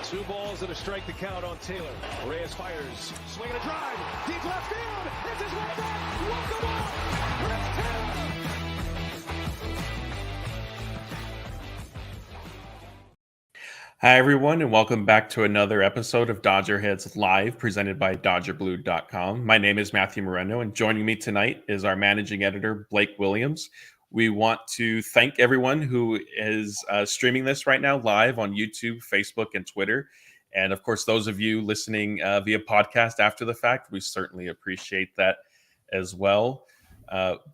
Two balls and a strike to count on Taylor. Reyes fires, swinging a drive, deep left field. It's his way back. Walk the ball. Chris Taylor. Hi, everyone, and welcome back to another episode of DodgerHeads Live, presented by DodgerBlue.com. My name is Matthew Moreno, and joining me tonight is our managing editor, Blake Williams. We want to thank everyone who is streaming this right now live on YouTube, Facebook, and Twitter. And of course, those of you listening via podcast after the fact, we certainly appreciate that as well.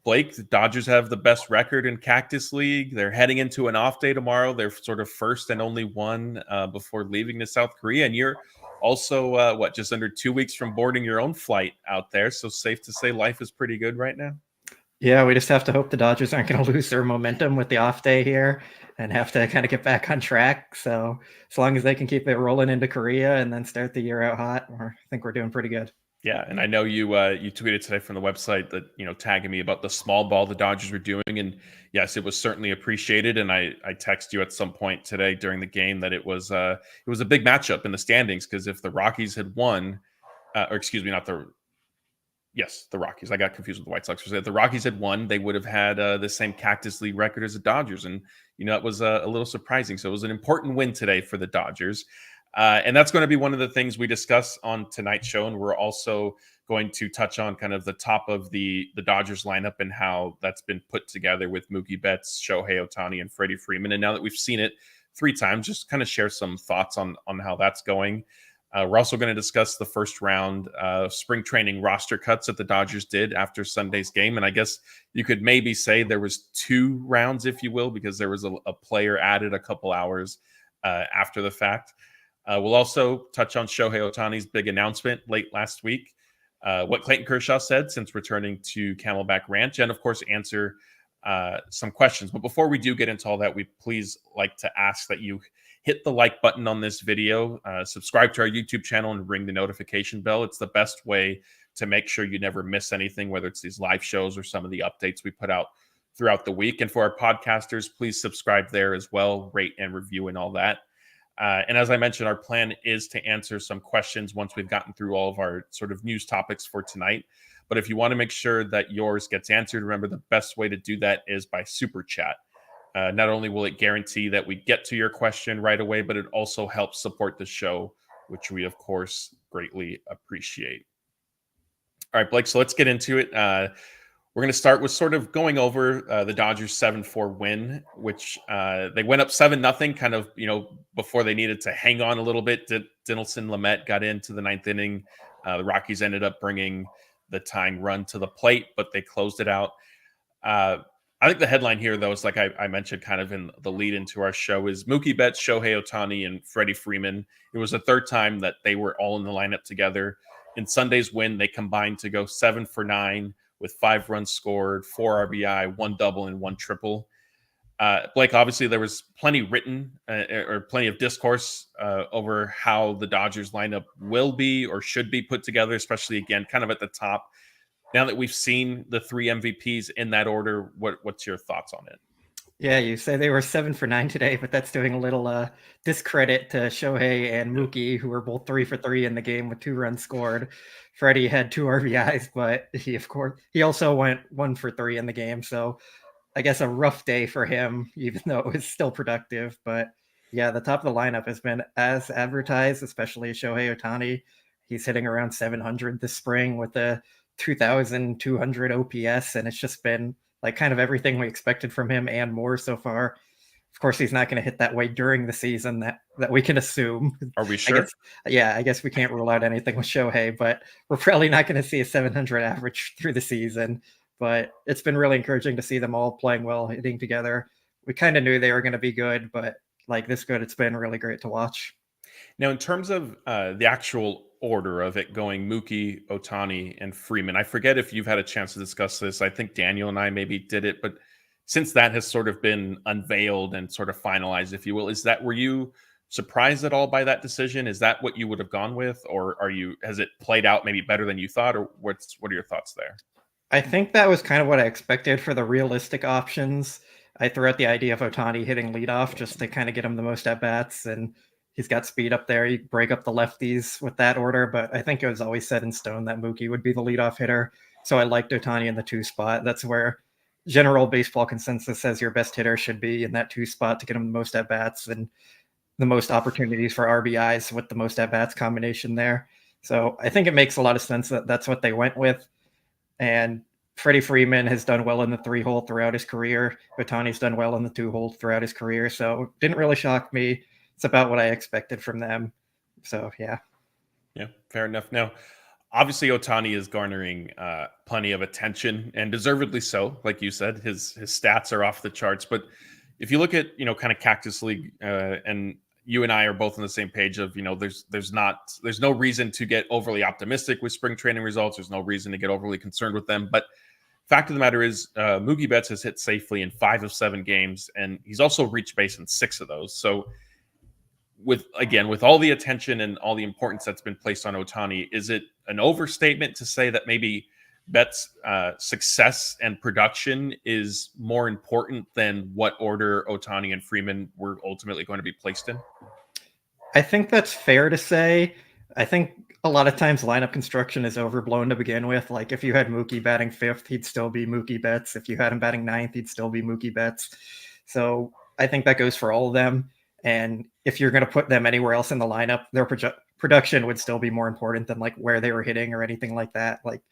Blake, the Dodgers have the best record in Cactus League. They're heading into an off day tomorrow. They're sort of first and only one before leaving to South Korea. And you're also, just under 2 weeks from boarding your own flight out there. So safe to say life is pretty good right now. Yeah, we just have to hope the Dodgers aren't going to lose their momentum with the off day here and have to kind of get back on track. So as long as they can keep it rolling into Korea and then start the year out hot, I think we're doing pretty good. Yeah, and I know you tweeted today from the website that, tagging me about the small ball the Dodgers were doing. And yes, it was certainly appreciated. And I texted you at some point today during the game that it was a big matchup in the standings, because if the Rockies had won, the Rockies. I got confused with the White Sox. If the Rockies had won, they would have had the same Cactus League record as the Dodgers. And, it was a little surprising. So it was an important win today for the Dodgers. And that's going to be one of the things we discuss on tonight's show. And we're also going to touch on kind of the top of the Dodgers lineup and how that's been put together with Mookie Betts, Shohei Ohtani, and Freddie Freeman. And now that we've seen it 3 times, just kind of share some thoughts on how that's going. We're also going to discuss the first round spring training roster cuts that the Dodgers did after Sunday's game. And I guess you could maybe say there was 2 rounds, if you will, because there was a player added a couple hours after the fact. We'll also touch on Shohei Ohtani's big announcement late last week, what Clayton Kershaw said since returning to Camelback Ranch, and of course answer some questions. But before we do get into all that, we please like to ask that you hit the like button on this video, subscribe to our YouTube channel, and ring the notification bell. It's the best way to make sure you never miss anything, whether it's these live shows or some of the updates we put out throughout the week. And for our podcasters, please subscribe there as well, rate and review and all that. And as I mentioned, our plan is to answer some questions once we've gotten through all of our sort of news topics for tonight. But if you want to make sure that yours gets answered, remember the best way to do that is by Super Chat. Not only will it guarantee that we get to your question right away, but it also helps support the show, which we, of course, greatly appreciate. All right, Blake, so let's get into it. We're going to start with sort of going over the Dodgers 7-4 win, which they went up 7-0, kind of, before they needed to hang on a little bit. Dinelson Lamet got into the 9th inning. The Rockies ended up bringing the tying run to the plate, but they closed it out. I think the headline here, though, is like I mentioned kind of in the lead into our show, is Mookie Betts, Shohei Ohtani, and Freddie Freeman. It was the 3rd time that they were all in the lineup together. In Sunday's win, they combined to go 7 for 9 with 5 runs scored, 4 RBI, 1 double, and 1 triple. Blake, obviously there was plenty written or plenty of discourse over how the Dodgers lineup will be or should be put together, especially, again, kind of at the top. Now that we've seen the 3 MVPs in that order, what's your thoughts on it? Yeah, you say they were 7 for 9 today, but that's doing a little discredit to Shohei and Mookie, who were both 3 for 3 in the game with 2 runs scored. Freddie had 2 RBIs, but he also went 1 for 3 in the game. So I guess a rough day for him, even though it was still productive. But yeah, the top of the lineup has been as advertised, especially Shohei Ohtani. He's hitting around 700 this spring with a 2,200 OPS, and it's just been like kind of everything we expected from him and more so far. Of course, he's not going to hit that way during the season that we can assume. Are we sure? I guess we can't rule out anything with Shohei, but we're probably not going to see a 700 average through the season. But it's been really encouraging to see them all playing well, hitting together. We kind of knew they were going to be good, but like this good, it's been really great to watch. Now, in terms of the actual order of it going Mookie, Ohtani, and Freeman, I forget if you've had a chance to discuss this. I think Daniel and I maybe did it, but since that has sort of been unveiled and sort of finalized, if you will, were you surprised at all by that decision? Is that what you would have gone with, or has it played out maybe better than you thought, or what are your thoughts there? I think that was kind of what I expected for the realistic options. I threw out the idea of Ohtani hitting leadoff just to kind of get him the most at bats, and he's got speed up there. You break up the lefties with that order, but I think it was always set in stone that Mookie would be the leadoff hitter. So I liked Ohtani in the 2 spot. That's where general baseball consensus says your best hitter should be in that 2 spot to get him the most at bats and the most opportunities for RBIs with the most at bats combination there. So I think it makes a lot of sense that that's what they went with. And Freddie Freeman has done well in the 3-hole throughout his career. Ohtani's done well in the 2-hole throughout his career. So it didn't really shock me. It's about what I expected from them. So, yeah. Yeah, fair enough. Now, obviously, Ohtani is garnering plenty of attention, and deservedly so. Like you said, his stats are off the charts. But if you look at, kind of Cactus League, and you and I are both on the same page of, there's no reason to get overly optimistic with spring training results. There's no reason to get overly concerned with them. But fact of the matter is, Mookie Betts has hit safely in 5 of 7 games, and he's also reached base in 6 of those. So with all the attention and all the importance that's been placed on Ohtani, is it an overstatement to say that maybe Betts' success and production is more important than what order Ohtani and Freeman were ultimately going to be placed in? I think that's fair to say. I think a lot of times lineup construction is overblown to begin with. Like if you had Mookie batting 5th, he'd still be Mookie Betts. If you had him batting 9th, he'd still be Mookie Betts. So I think that goes for all of them. And if you're going to put them anywhere else in the lineup, their production would still be more important than like where they were hitting or anything like that. Like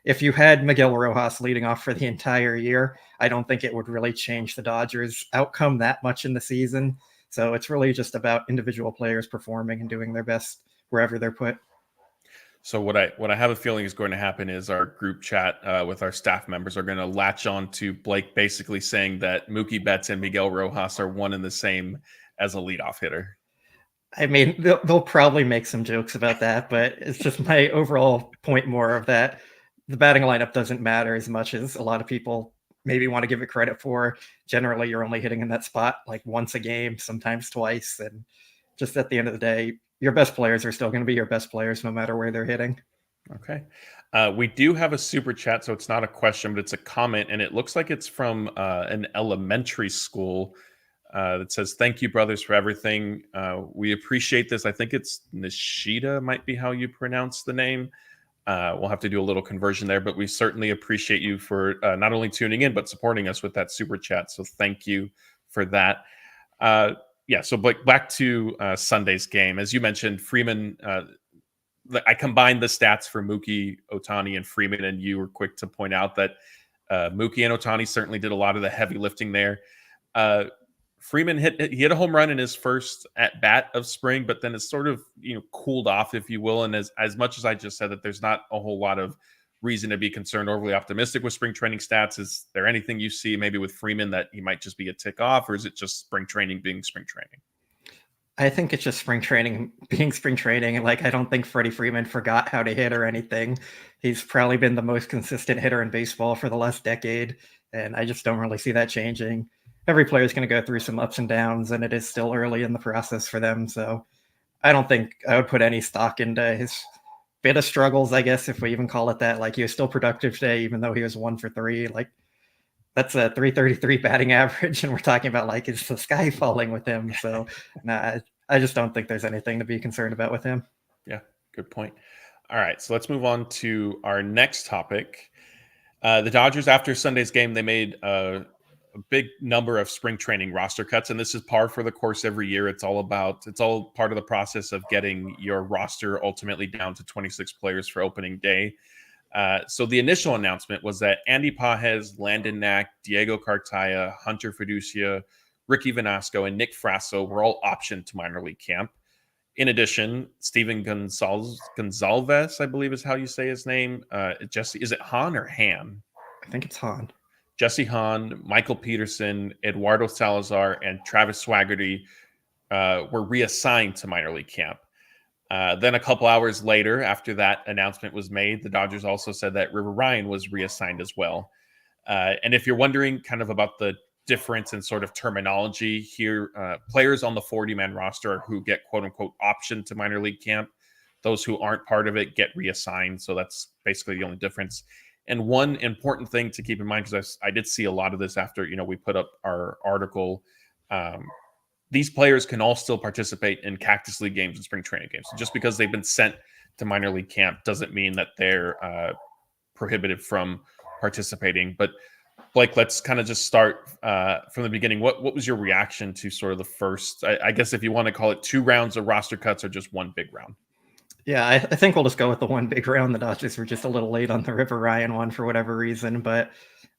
if you had Miguel Rojas leading off for the entire year, I don't think it would really change the Dodgers' outcome that much in the season. So it's really just about individual players performing and doing their best wherever they're put. So what I have a feeling is going to happen is our group chat with our staff members are going to latch on to Blake basically saying that Mookie Betts and Miguel Rojas are one and the same as a leadoff hitter. I mean, they'll probably make some jokes about that, but it's just my overall point more of that. The batting lineup doesn't matter as much as a lot of people maybe want to give it credit for. Generally, you're only hitting in that spot like once a game, sometimes twice. And just at the end of the day, your best players are still going to be your best players no matter where they're hitting. Okay. We do have a super chat, so it's not a question, but it's a comment, and it looks like it's from an elementary school that says, "Thank you, brothers, for everything. We appreciate this." I think it's Nishida might be how you pronounce the name. We'll have to do a little conversion there, but we certainly appreciate you for not only tuning in, but supporting us with that super chat. So thank you for that. So back to Sunday's game. As you mentioned, Freeman, I combined the stats for Mookie, Ohtani, and Freeman, and you were quick to point out that Mookie and Ohtani certainly did a lot of the heavy lifting there. Freeman hit a home run in his first at bat of spring, but then it's sort of cooled off, if you will. And as much as I just said that there's not a whole lot of reason to be concerned, overly optimistic with spring training stats, is there anything you see maybe with Freeman that he might just be a tick off, or is it just spring training being spring training? I think it's just spring training being spring training. And like, I don't think Freddie Freeman forgot how to hit or anything. He's probably been the most consistent hitter in baseball for the last decade. And I just don't really see that changing. Every player is going to go through some ups and downs, and it is still early in the process for them. So I don't think I would put any stock into his bit of struggles, I guess, if we even call it that. Like, he was still productive today, even though he was 1 for 3. Like, That's a 333 batting average, and we're talking about like, is the sky falling with him? So, nah, I just don't think there's anything to be concerned about with him. Yeah, good point. All right, so let's move on to our next topic. The Dodgers, after Sunday's game, they made a big number of spring training roster cuts, and this is par for the course every year. It's all part of the process of getting your roster ultimately down to 26 players for opening day. So the initial announcement was that Andy Pages, Landon Knack, Diego Cartaya, Hunter Fiducia, Ricky Vanasco, and Nick Frasso were all optioned to minor league camp. In addition, Steven Gonzalez, I believe is how you say his name. Is it Han or Han? I think it's Han. Jesse Hahn, Michael Peterson, Eduardo Salazar, and Travis Swaggerty were reassigned to minor league camp. Then a couple hours later, after that announcement was made, the Dodgers also said that River Ryan was reassigned as well. And if you're wondering kind of about the difference in sort of terminology here, players on the 40-man roster who get quote-unquote optioned to minor league camp. Those who aren't part of it get reassigned. So that's basically the only difference. And one important thing to keep in mind, because I did see a lot of this after, we put up our article, these players can all still participate in Cactus League games and spring training games. So just because they've been sent to minor league camp doesn't mean that they're prohibited from participating. But Blake, let's kind of just start from the beginning. What was your reaction to sort of the first, I guess if you want to call it 2 rounds of roster cuts or just one big round? Yeah, I think we'll just go with the one big round. The Dodgers were just a little late on the River Ryan one for whatever reason, but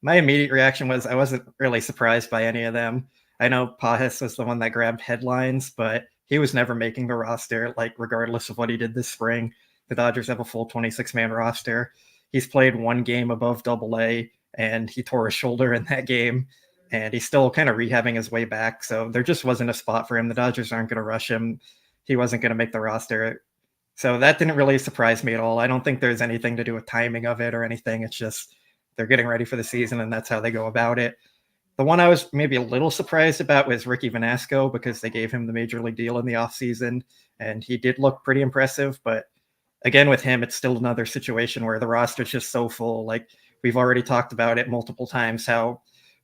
my immediate reaction was I wasn't really surprised by any of them. I know Pages was the one that grabbed headlines, but he was never making the roster, like regardless of what he did this spring. The Dodgers have a full 26-man roster. He's played one game above Double-A, and he tore his shoulder in that game, and he's still kind of rehabbing his way back, so there just wasn't a spot for him. The Dodgers aren't going to rush him. He wasn't going to make the roster. So that didn't really surprise me at all. I don't think there's anything to do with timing of it or anything. It's just they're getting ready for the season, and that's how they go about it. The one I was maybe a little surprised about was Ricky Vanasco, because they gave him the major league deal in the offseason, and he did look pretty impressive. But again, with him, it's still another situation where the roster's just so full. Like, we've already talked about it multiple times,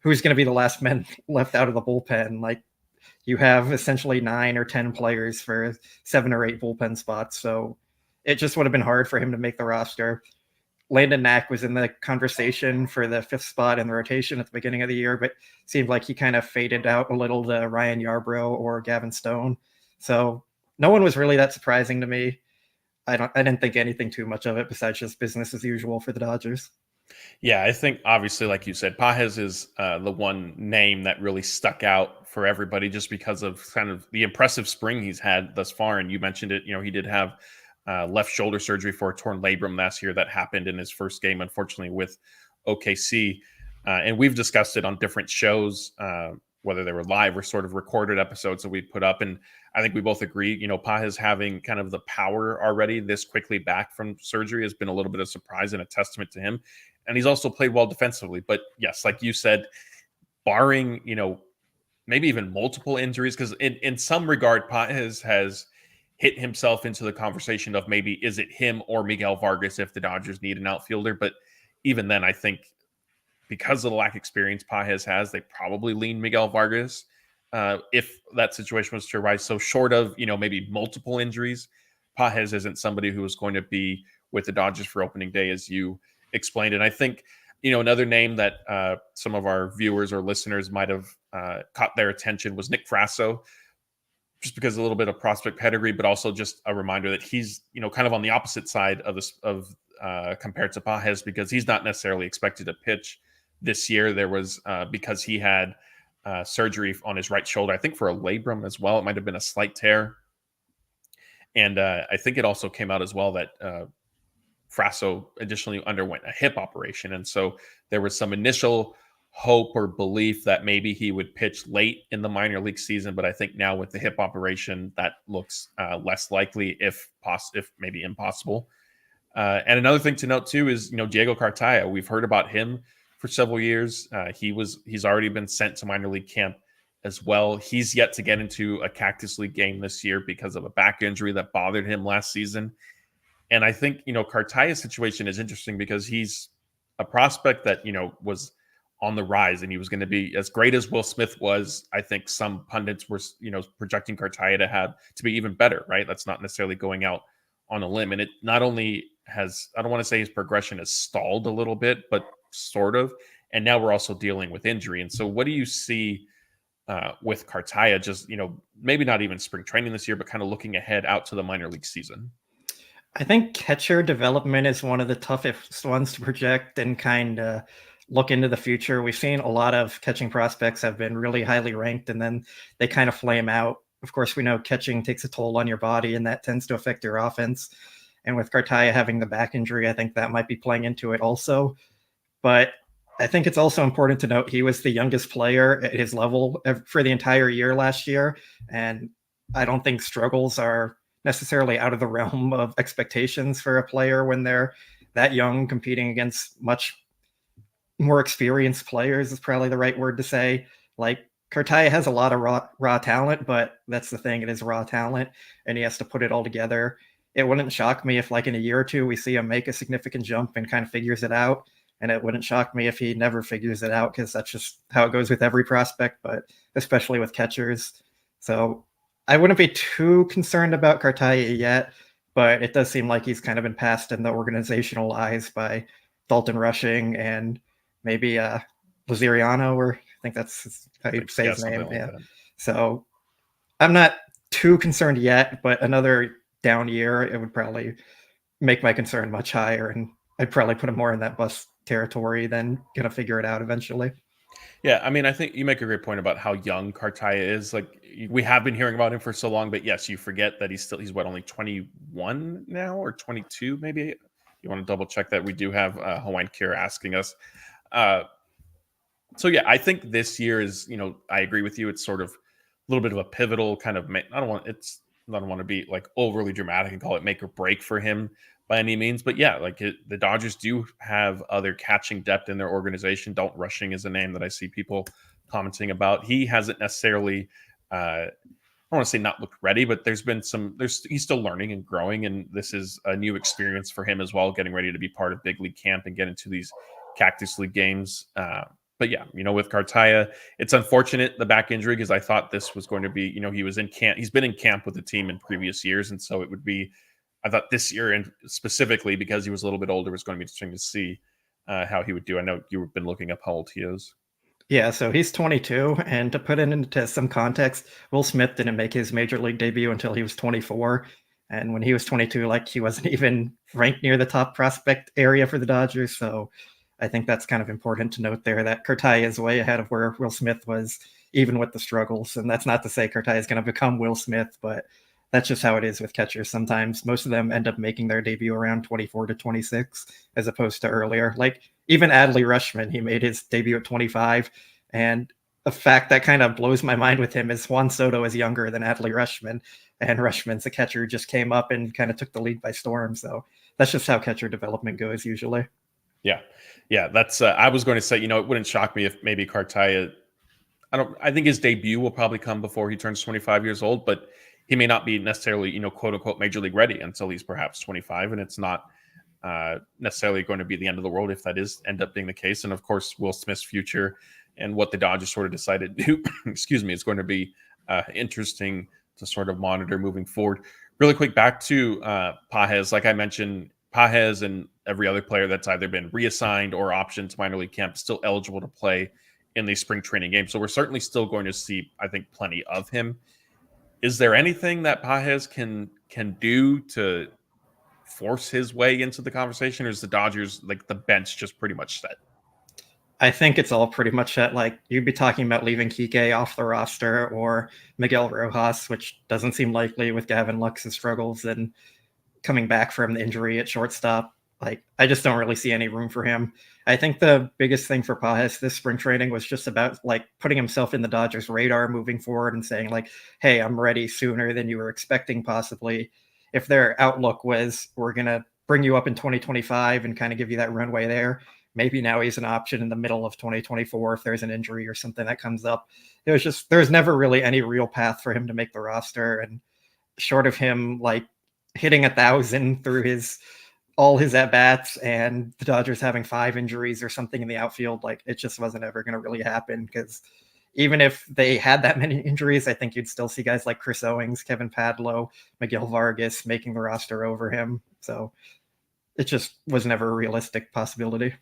who's going to be the last man left out of the bullpen. Like, you have essentially 9 or 10 players for 7 or 8 bullpen spots. So it just would have been hard for him to make the roster. Landon Knack was in the conversation for the 5th spot in the rotation at the beginning of the year, but seemed like he kind of faded out a little to Ryan Yarbrough or Gavin Stone. So no one was really that surprising to me. I didn't think anything too much of it besides just business as usual for the Dodgers. Yeah, I think obviously, like you said, Pages is the one name that really stuck out for everybody just because of kind of the impressive spring he's had thus far. And you mentioned it, he did have left shoulder surgery for a torn labrum last year that happened in his first game, unfortunately, with OKC. And we've discussed it on different shows, whether they were live or sort of recorded episodes that we put up. And I think we both agree, Pages having kind of the power already this quickly back from surgery has been a little bit of a surprise and a testament to him. And he's also played well defensively. But yes, like you said, barring, maybe even multiple injuries, because in some regard, Pages has hit himself into the conversation of maybe is it him or Miguel Vargas if the Dodgers need an outfielder. But even then, I think because of the lack of experience Pages has, they probably lean Miguel Vargas if that situation was to arise. So short of, maybe multiple injuries, Pages isn't somebody who is going to be with the Dodgers for opening day, as you explained. And I think, another name that some of our viewers or listeners might have caught their attention was Nick Frasso, just because a little bit of prospect pedigree, but also just a reminder that he's, kind of on the opposite side of this, compared to Pages, because he's not necessarily expected to pitch this year. There was, because he had surgery on his right shoulder, I think for a labrum as well. It might have been a slight tear. And I think it also came out as well that Frasso additionally underwent a hip operation. And so there was some initial hope or belief that maybe he would pitch late in the minor league season. But I think now with the hip operation, that looks less likely, if maybe impossible. And another thing to note too is, Diego Cartaya. We've heard about him for several years. He's already been sent to minor league camp as well. He's yet to get into a Cactus League game this year because of a back injury that bothered him last season. And I think, Cartaya's situation is interesting because he's a prospect that, was on the rise, and he was going to be as great as Will Smith was. I think some pundits were, projecting Cartaya to be even better, right? That's not necessarily going out on a limb. And it not only has, I don't want to say his progression has stalled a little bit, but sort of. And now we're also dealing with injury. And so what do you see with Cartaya, just, maybe not even spring training this year, but kind of looking ahead out to the minor league season? I think catcher development is one of the toughest ones to project and kind of look into the future. We've seen a lot of catching prospects have been really highly ranked, and then they kind of flame out. Of course, we know catching takes a toll on your body, and that tends to affect your offense. And with Cartaya having the back injury, I think that might be playing into it also. But I think it's also important to note he was the youngest player at his level for the entire year last year. And I don't think struggles are necessarily out of the realm of expectations for a player when they're that young, competing against much more experienced players is probably the right word to say. Like, Cartaya has a lot of raw talent, but that's the thing. It is raw talent, and he has to put it all together. It wouldn't shock me if, like, in a year or two, we see him make a significant jump and kind of figures it out. And it wouldn't shock me if he never figures it out, because that's just how it goes with every prospect, but especially with catchers. So I wouldn't be too concerned about Cartaya yet, but it does seem like he's kind of been passed in the organizational eyes by Dalton Rushing and maybe Lozeriano, or I think that's how you say his name. Yeah. So I'm not too concerned yet, but another down year, it would probably make my concern much higher, and I'd probably put him more in that bust territory than gonna figure it out eventually. Yeah, I mean, I think you make a great point about how young Cartaya is. Like, we have been hearing about him for so long, but yes, you forget that he's what, only 21 now, or 22 maybe? You want to double check that? We do have Hawaiian Kira asking us. So yeah, I think this year is, I agree with you. It's sort of a little bit of a pivotal kind of, I don't want to be like overly dramatic and call it make or break for him by any means, but yeah, like the Dodgers do have other catching depth in their organization. Dalton Rushing is a name that I see people commenting about. He hasn't necessarily, I don't want to say not looked ready, but he's still learning and growing, and this is a new experience for him as well, getting ready to be part of big league camp and get into these Cactus League games. But yeah, with Cartaya, it's unfortunate, the back injury, because I thought this was going to be, he was in camp. He's been in camp with the team in previous years, and so it would be, I thought this year, and specifically because he was a little bit older, was going to be interesting to see how he would do. I know you've been looking up how old he is. Yeah, so he's 22, and to put it into some context, Will Smith didn't make his major league debut until he was 24, and when he was 22, like, he wasn't even ranked near the top prospect area for the Dodgers, so I think that's kind of important to note there, that Cartaya is way ahead of where Will Smith was, even with the struggles. And that's not to say Cartaya is going to become Will Smith, but that's just how it is with catchers. Sometimes most of them end up making their debut around 24 to 26, as opposed to earlier. Like, even Adley Rutschman, he made his debut at 25. And a fact that kind of blows my mind with him is Juan Soto is younger than Adley Rutschman. And Rutschman's a catcher who just came up and kind of took the lead by storm. So that's just how catcher development goes usually. Yeah, that's, I was going to say, it wouldn't shock me if maybe Cartaya, I think his debut will probably come before he turns 25 years old, but he may not be necessarily, quote unquote, major league ready until he's perhaps 25. And it's not necessarily going to be the end of the world if that is end up being the case. And of course, Will Smith's future and what the Dodgers sort of decided to do, excuse me, is going to be interesting to sort of monitor moving forward. Really quick, back to Pages. Like I mentioned, Pages and every other player that's either been reassigned or optioned to minor league camp still eligible to play in the spring training game. So we're certainly still going to see, I think, plenty of him. Is there anything that Pages can do to force his way into the conversation, or is the Dodgers, like, the bench just pretty much set? I think it's all pretty much set. Like, you'd be talking about leaving Kike off the roster or Miguel Rojas, which doesn't seem likely with Gavin Lux's struggles and coming back from the injury at shortstop. Like, I just don't really see any room for him. I think the biggest thing for Pages this spring training was just about, like, putting himself in the Dodgers radar moving forward and saying, like, hey, I'm ready sooner than you were expecting possibly. If their outlook was, we're going to bring you up in 2025 and kind of give you that runway there, maybe now he's an option in the middle of 2024 if there's an injury or something that comes up. There's never really any real path for him to make the roster. And short of him, like, hitting 1,000 through his all his at-bats and the Dodgers having 5 injuries or something in the outfield, like it just wasn't ever going to really happen, because even if they had that many injuries, I think you'd still see guys like Chris Owings, Kevin Padlo, Miguel Vargas making the roster over him. So it just was never a realistic possibility.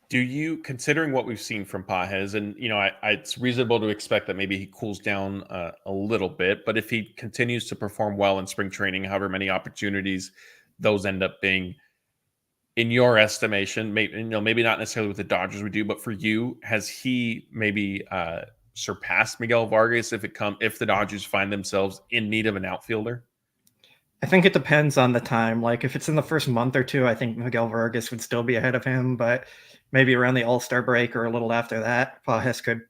Do you, considering what we've seen from Pages, and it's reasonable to expect that maybe he cools down a little bit, but if he continues to perform well in spring training, however many opportunities those end up being, in your estimation, maybe not necessarily what the Dodgers would do, but for you, has he maybe surpassed Miguel Vargas if the Dodgers find themselves in need of an outfielder? I think it depends on the time. Like if it's in the first month or two, I think Miguel Vargas would still be ahead of him, but maybe around the All-Star break or a little after that, Pages could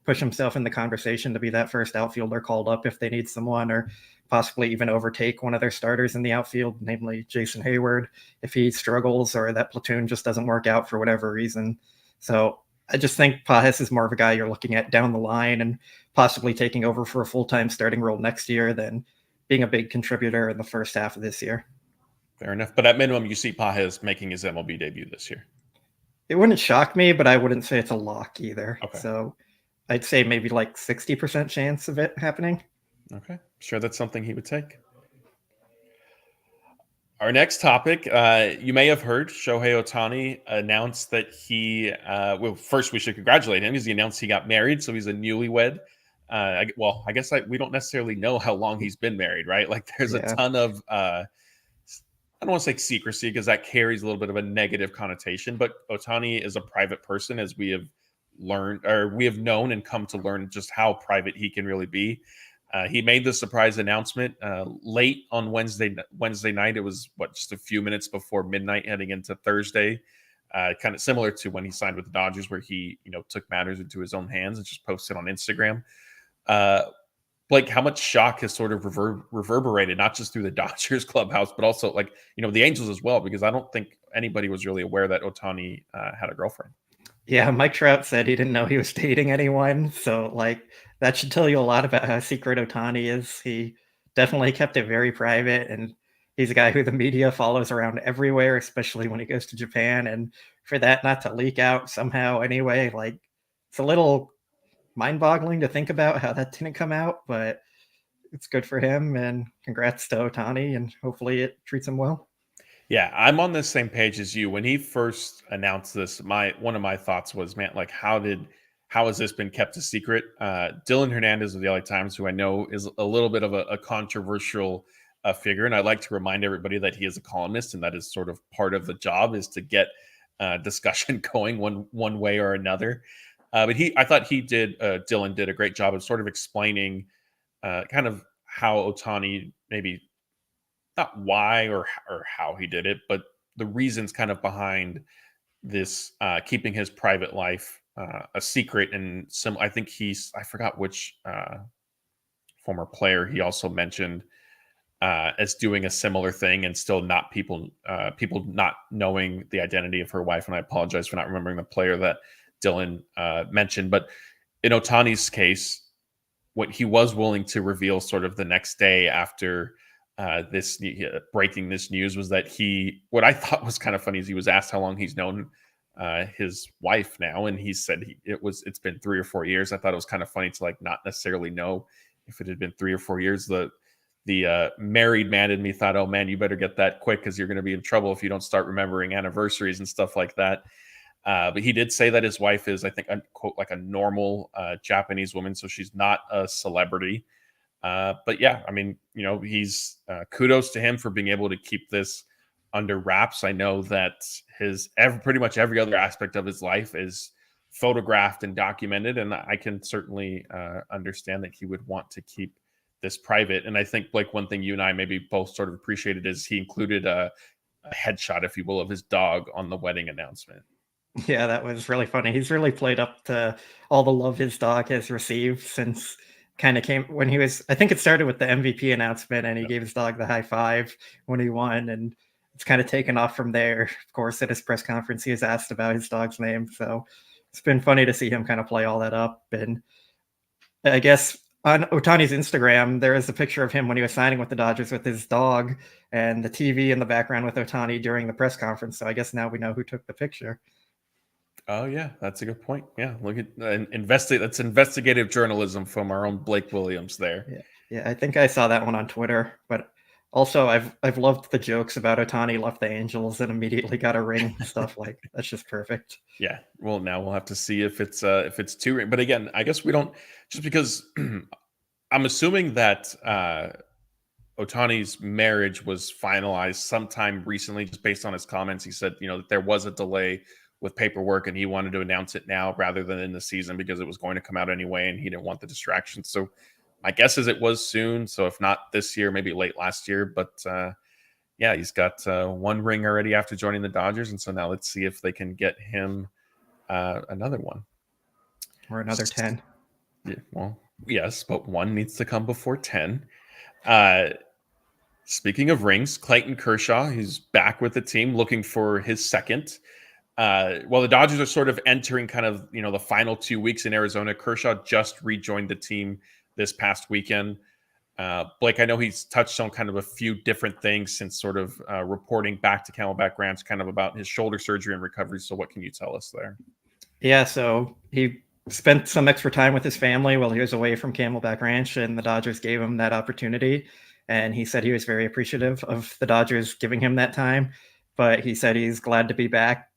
push himself in the conversation to be that first outfielder called up if they need someone, or possibly even overtake one of their starters in the outfield, namely Jason Hayward, if he struggles or that platoon just doesn't work out for whatever reason. So I just think Pages is more of a guy you're looking at down the line and possibly taking over for a full-time starting role next year than being a big contributor in the first half of this year. Fair enough. But at minimum, you see Pages making his MLB debut this year. It wouldn't shock me, but I wouldn't say it's a lock either. Okay. So I'd say maybe like 60% chance of it happening. Okay. Sure, that's something he would take. Our next topic, you may have heard Shohei Ohtani announced that he, well, first we should congratulate him because he announced he got married. So he's a newlywed. I guess we don't necessarily know how long he's been married, right? Like there's a ton of, I don't want to say secrecy because that carries a little bit of a negative connotation, but Ohtani is a private person, as we have learned, or we have known and come to learn just how private he can really be. He made the surprise announcement late on Wednesday night. It was just a few minutes before midnight heading into Thursday. Kind of similar to when he signed with the Dodgers, where he, took matters into his own hands and just posted on Instagram. Blake, how much shock has sort of reverberated, not just through the Dodgers clubhouse, but also the Angels as well, because I don't think anybody was really aware that Ohtani had a girlfriend. Yeah, Mike Trout said he didn't know he was dating anyone. So that should tell you a lot about how secret Ohtani is. He definitely kept it very private, and he's a guy who the media follows around everywhere, especially when he goes to Japan. And for that not to leak out somehow anyway, it's a little mind-boggling to think about how that didn't come out, but it's good for him, and congrats to Ohtani, and hopefully it treats him well. Yeah, I'm on the same page as you. When he first announced this, one of my thoughts was, man, how has this been kept a secret? Dylan Hernandez of the LA Times, who I know is a little bit of a controversial figure, and I'd like to remind everybody that he is a columnist, and that is sort of part of the job, is to get discussion going one way or another. But I thought Dylan did a great job of sort of explaining kind of how Ohtani, maybe not why or how he did it, but the reasons kind of behind this, keeping his private life a secret. And I think I forgot which former player he also mentioned as doing a similar thing, and still not people not knowing the identity of her wife. And I apologize for not remembering the player that Dylan mentioned, but in Ohtani's case, what he was willing to reveal sort of the next day after breaking this news was that what I thought was kind of funny is he was asked how long he's known his wife now, and he said it's been 3 or 4 years. I thought it was kind of funny to not necessarily know if it had been 3 or 4 years. The married man in me thought, oh man, you better get that quick because you're going to be in trouble if you don't start remembering anniversaries and stuff like that. But he did say that his wife is, I think, quote, like a normal Japanese woman, so she's not a celebrity. But yeah, I mean, he's kudos to him for being able to keep this under wraps. I know that pretty much every other aspect of his life is photographed and documented, and I can certainly understand that he would want to keep this private. And I think, Blake, one thing you and I maybe both sort of appreciated is he included a headshot, if you will, of his dog on the wedding announcement. Yeah, that was really funny. He's really played up to all the love his dog has received since kind of came when he was, I think it started with the MVP announcement, and he gave his dog the high five when he won, and it's kind of taken off from there. Of course, at his press conference, he was asked about his dog's name. So it's been funny to see him kind of play all that up. And I guess on Ohtani's Instagram, there is a picture of him when he was signing with the Dodgers with his dog and the TV in the background with Ohtani during the press conference. So I guess now we know who took the picture. Oh yeah, that's a good point. Yeah, look at that's investigative journalism from our own Blake Williams there. Yeah, I think I saw that one on Twitter, but also I've loved the jokes about Ohtani left the Angels and immediately got a ring and stuff. Like, that's just perfect. Yeah. Well, now we'll have to see if it's two. But again, I guess we don't, just because I'm assuming that Ohtani's marriage was finalized sometime recently, just based on his comments. He said, that there was a delay with paperwork and he wanted to announce it now rather than in the season because it was going to come out anyway and he didn't want the distraction. So my guess is it was soon. So if not this year, maybe late last year. But yeah, he's got one ring already after joining the Dodgers. And so now let's see if they can get him another one. Or another 10. Yeah, well, yes, but one needs to come before 10. Speaking of rings, Clayton Kershaw, he's back with the team looking for his second. While the Dodgers are sort of entering kind of, the final 2 weeks in Arizona, Kershaw just rejoined the team this past weekend. Blake, I know he's touched on kind of a few different things since sort of reporting back to Camelback Ranch kind of about his shoulder surgery and recovery. So what can you tell us there? Yeah, so he spent some extra time with his family while he was away from Camelback Ranch, and the Dodgers gave him that opportunity. And he said he was very appreciative of the Dodgers giving him that time, but he said he's glad to be back.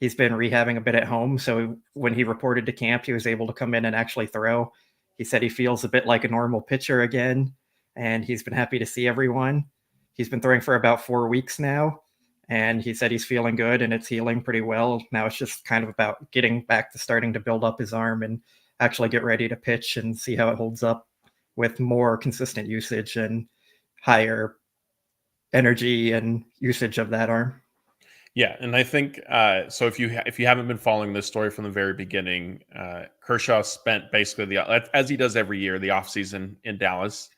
He's been rehabbing a bit at home, so when he reported to camp, he was able to come in and actually throw. He said he feels a bit like a normal pitcher again, and he's been happy to see everyone. He's been throwing for about 4 weeks now, and he said he's feeling good and it's healing pretty well. Now it's just kind of about getting back to starting to build up his arm and actually get ready to pitch and see how it holds up with more consistent usage and higher energy and usage of that arm. Yeah, and I think so. If you haven't been following this story from the very beginning, Kershaw spent basically as he does every year, the offseason in Dallas.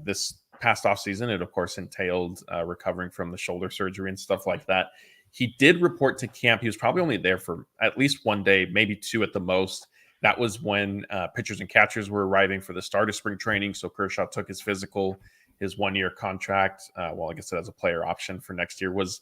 This past offseason, it of course entailed recovering from the shoulder surgery and stuff like that. He did report to camp. He was probably only there for at least 1 day, maybe 2 at the most. That was when pitchers and catchers were arriving for the start of spring training. So Kershaw took his physical. His 1-year contract, well, I guess it has a player option for next year, was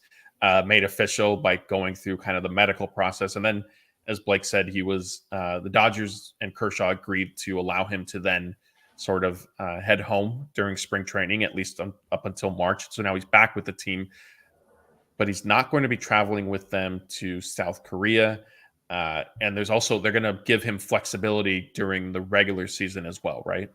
made official by going through kind of the medical process. And then, as Blake said, he was the Dodgers and Kershaw agreed to allow him to then sort of head home during spring training, at least up until March. So now he's back with the team, but he's not going to be traveling with them to South Korea. And they're going to give him flexibility during the regular season as well, right?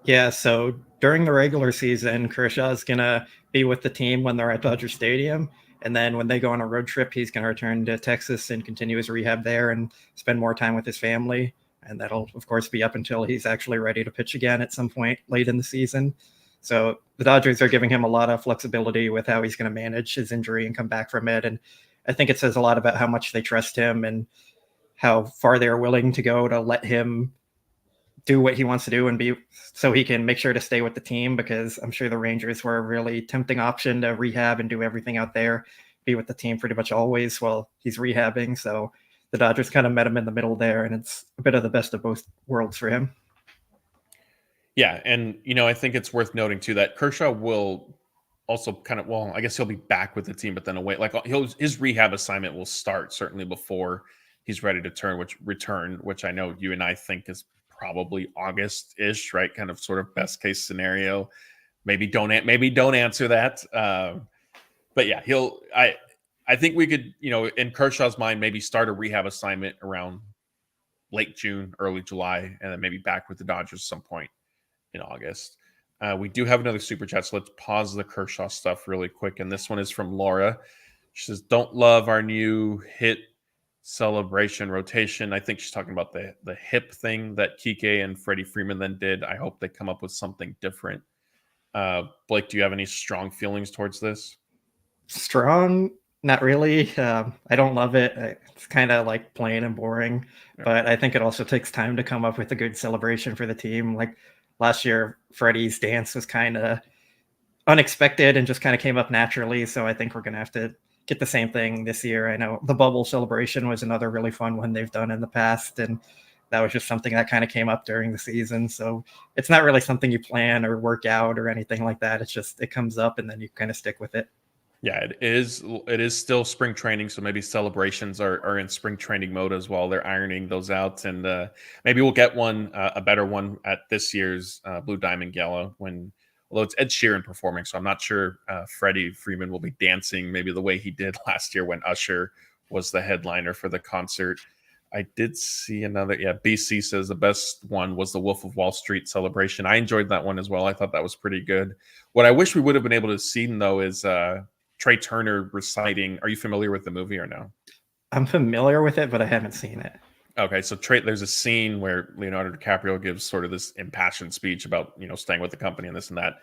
Yeah, so during the regular season, Kershaw is going to be with the team when they're at Dodger Stadium. And then when they go on a road trip, he's going to return to Texas and continue his rehab there and spend more time with his family. And that'll, of course, be up until he's actually ready to pitch again at some point late in the season. So the Dodgers are giving him a lot of flexibility with how he's going to manage his injury and come back from it. And I think it says a lot about how much they trust him and how far they're willing to go to let him do what he wants to do and be so he can make sure to stay with the team, because I'm sure the Rangers were a really tempting option to rehab and do everything out there, be with the team pretty much always while he's rehabbing. So the Dodgers kind of met him in the middle there, and it's a bit of the best of both worlds for him. Yeah, and I think it's worth noting too that Kershaw will also kind of, well, I guess he'll be back with the team, but then away, like his rehab assignment will start certainly before he's ready to return, which I know you and I think is probably August-ish, right? Kind of sort of best case scenario. Maybe don't answer that. But yeah, I think we could, in Kershaw's mind, maybe start a rehab assignment around late June, early July, and then maybe back with the Dodgers some point in August. We do have another super chat, so let's pause the Kershaw stuff really quick. And this one is from Laura. She says, "Don't love our new hit celebration rotation." I think she's talking about the hip thing that Kike and Freddie Freeman then did. I hope they come up with something different. Blake, do you have any strong feelings towards this? Strong? Not really. I don't love it. It's kind of like plain and boring, but I think it also takes time to come up with a good celebration for the team. Like last year, Freddie's dance was kind of unexpected and just kind of came up naturally. So I think we're going to have to get the same thing this year. I know the bubble celebration was another really fun one they've done in the past, and that was just something that kind of came up during the season. So it's not really something you plan or work out or anything like that. It's just, it comes up and then you kind of stick with it. Yeah, it is. It is still spring training, so maybe celebrations are in spring training mode as well. They're ironing those out, and maybe we'll get one, a better one at this year's Blue Diamond Gala. Although it's Ed Sheeran performing, so I'm not sure Freddie Freeman will be dancing maybe the way he did last year when Usher was the headliner for the concert. I did see another. Yeah, BC says the best one was the Wolf of Wall Street celebration. I enjoyed that one as well. I thought that was pretty good. What I wish we would have been able to see, though, is Trey Turner reciting. Are you familiar with the movie or no? I'm familiar with it, but I haven't seen it. Okay, so there's a scene where Leonardo DiCaprio gives sort of this impassioned speech about staying with the company and this and that,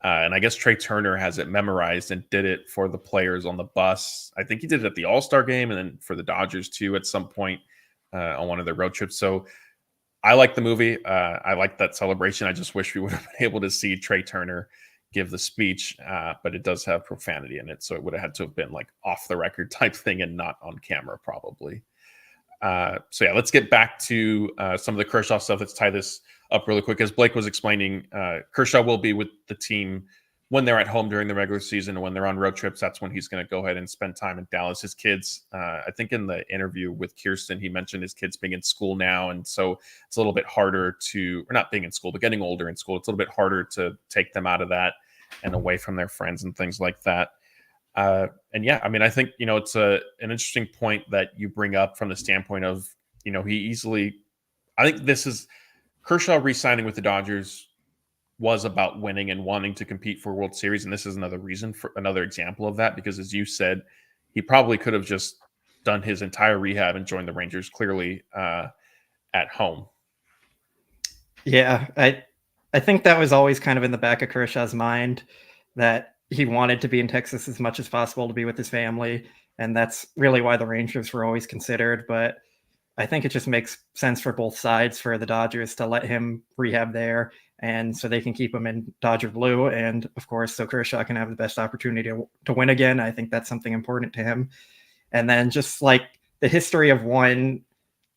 and I guess Trey Turner has it memorized and did it for the players on the bus. I think he did it at the All-Star game and then for the Dodgers too at some point on one of their road trips. So I like the movie. I like that celebration. I just wish we would have been able to see Trey Turner give the speech, but it does have profanity in it, so it would have had to have been like off the record type thing and not on camera probably. So yeah, let's get back to some of the Kershaw stuff. Let's tie this up really quick. As Blake was explaining, Kershaw will be with the team when they're at home during the regular season, and when they're on road trips, that's when he's going to go ahead and spend time in Dallas. His kids, I think in the interview with Kirsten, he mentioned his kids being in school now, and so it's a little bit harder or not being in school, but getting older in school. It's a little bit harder to take them out of that and away from their friends and things like that. And yeah, I mean, I think, it's an interesting point that you bring up from the standpoint of, I think this is Kershaw re-signing with the Dodgers was about winning and wanting to compete for World Series. And this is another example of that, because as you said, he probably could have just done his entire rehab and joined the Rangers clearly at home. Yeah, I think that was always kind of in the back of Kershaw's mind, that he wanted to be in Texas as much as possible to be with his family. And that's really why the Rangers were always considered. But I think it just makes sense for both sides for the Dodgers to let him rehab there, and so they can keep him in Dodger blue. And of course, so Kershaw can have the best opportunity to win again. I think that's something important to him. And then just like the history of one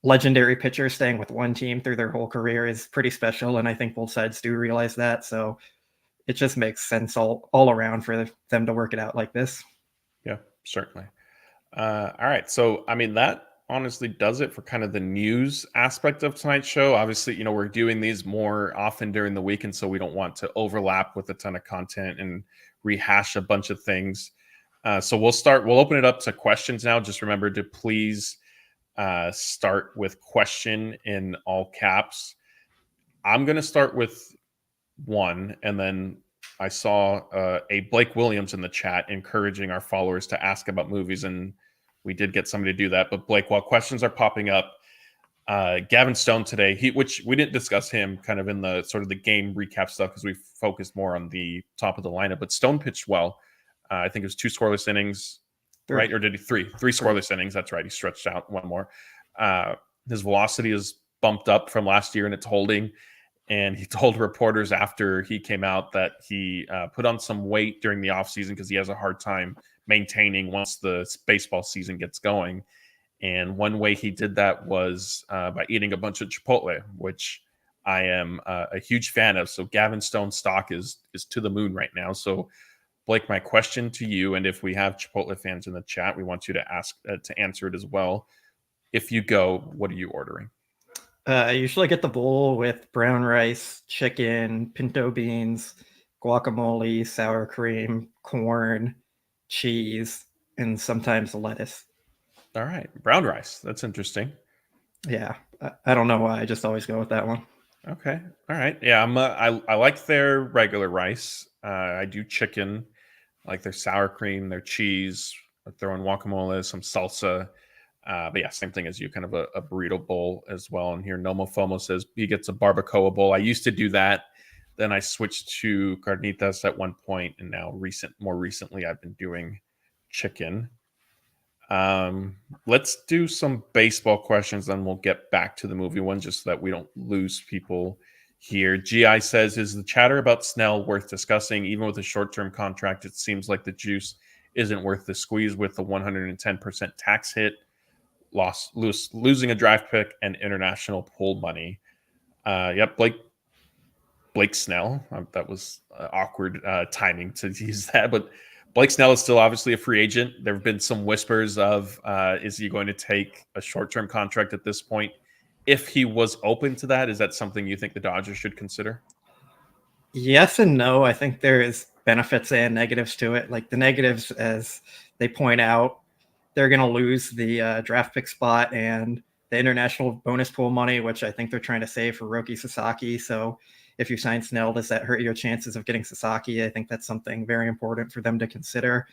legendary pitcher staying with one team through their whole career is pretty special. And I think both sides do realize that. So it just makes sense all around for them to work it out like this. Yeah, certainly. All right. So, I mean, that honestly does it for kind of the news aspect of tonight's show. Obviously, we're doing these more often during the week, and so we don't want to overlap with a ton of content and rehash a bunch of things. So we'll open it up to questions now. Just remember to please start with question in all caps. I'm going to start with one, and then I saw a Blake Williams in the chat encouraging our followers to ask about movies, and we did get somebody to do that. But Blake, while questions are popping up, Gavin Stone today, which we didn't discuss him kind of in the sort of the game recap stuff because we focused more on the top of the lineup, but Stone pitched well. I think it was 2 scoreless innings, right? Or did he 3 scoreless innings? That's right. He stretched out one more. His velocity is bumped up from last year and it's holding. And he told reporters after he came out that he put on some weight during the offseason because he has a hard time maintaining once the baseball season gets going. And one way he did that was by eating a bunch of Chipotle, which I am a huge fan of. So Gavin Stone's stock is to the moon right now. So Blake, my question to you, and if we have Chipotle fans in the chat, we want you to answer it as well. If you go, what are you ordering? I usually get the bowl with brown rice, chicken, pinto beans, guacamole, sour cream, corn, cheese, and sometimes lettuce. All right. Brown rice. That's interesting. Yeah. I don't know why. I just always go with that one. Okay. All right. Yeah. I like their regular rice. I do chicken. I like their sour cream, their cheese. I throw in guacamole, some salsa. But yeah, same thing as you, kind of a burrito bowl as well. And here Nomo Fomo says he gets a barbacoa bowl. I used to do that. Then I switched to carnitas at one point, and now more recently I've been doing chicken. Let's do some baseball questions, then we'll get back to the movie one just so that we don't lose people here. GI says, is the chatter about Snell worth discussing? Even with a short-term contract, it seems like the juice isn't worth the squeeze with the 110% tax hit. losing a draft pick and international pool money. Yep, Blake Snell. That was awkward timing to use that, but Blake Snell is still obviously a free agent. There have been some whispers of is he going to take a short-term contract at this point? If he was open to that, is that something you think the Dodgers should consider? Yes and no. I think there is benefits and negatives to it. Like the negatives, as they point out, they're going to lose the draft pick spot and the international bonus pool money, which I think they're trying to save for Roki Sasaki. So if you sign Snell, does that hurt your chances of getting Sasaki? I think that's something very important for them to consider.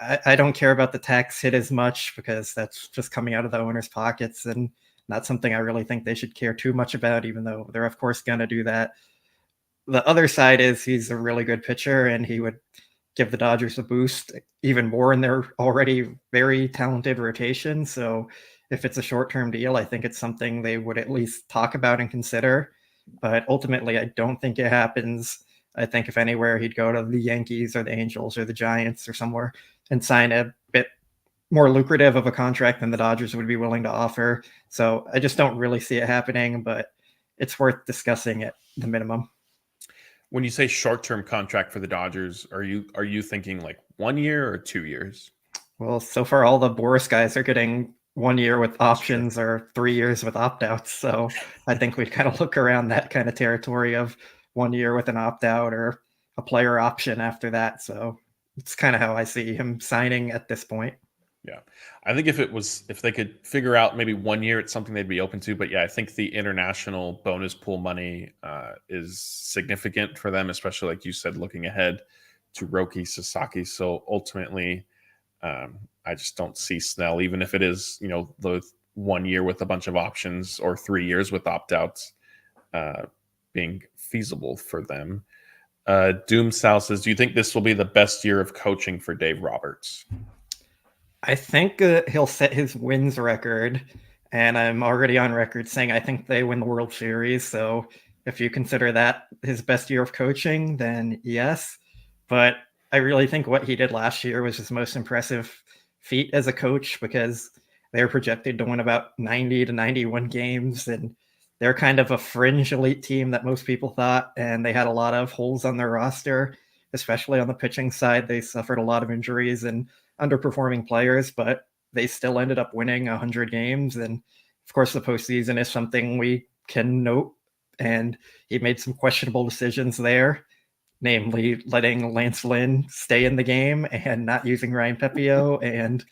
I don't care about the tax hit as much because that's just coming out of the owner's pockets and not something I really think they should care too much about, even though they're, of course, going to do that. The other side is he's a really good pitcher and he would give the Dodgers a boost even more in their already very talented rotation. So if it's a short-term deal, I think it's something they would at least talk about and consider. But ultimately, I don't think it happens. I think if anywhere, he'd go to the Yankees or the Angels or the Giants or somewhere and sign a bit more lucrative of a contract than the Dodgers would be willing to offer. So I just don't really see it happening, but it's worth discussing at the minimum. When you say short-term contract for the Dodgers, are you thinking like 1 year or 2 years? Well, so far all the Boris guys are getting 1 year with options or 3 years with opt-outs. So I think we'd kind of look around that kind of territory of 1 year with an opt-out or a player option after that. So it's kind of how I see him signing at this point. Yeah. I think if they could figure out maybe 1 year, it's something they'd be open to. But yeah, I think the international bonus pool money is significant for them, especially like you said, looking ahead to Roki Sasaki. So ultimately, I just don't see Snell, even if it is, the 1 year with a bunch of options or 3 years with opt-outs being feasible for them. Doom Sal says, do you think this will be the best year of coaching for Dave Roberts? I think he'll set his wins record, and I'm already on record saying I think they win the World Series. So if you consider that his best year of coaching, then yes. But I really think what he did last year was his most impressive feat as a coach because they were projected to win about 90 to 91 games, and they're kind of a fringe elite team that most people thought, and they had a lot of holes on their roster, especially on the pitching side. They suffered a lot of injuries and underperforming players, but they still ended up winning 100 games. And of course, the postseason is something we can note. And he made some questionable decisions there, namely letting Lance Lynn stay in the game and not using Ryan Pepio and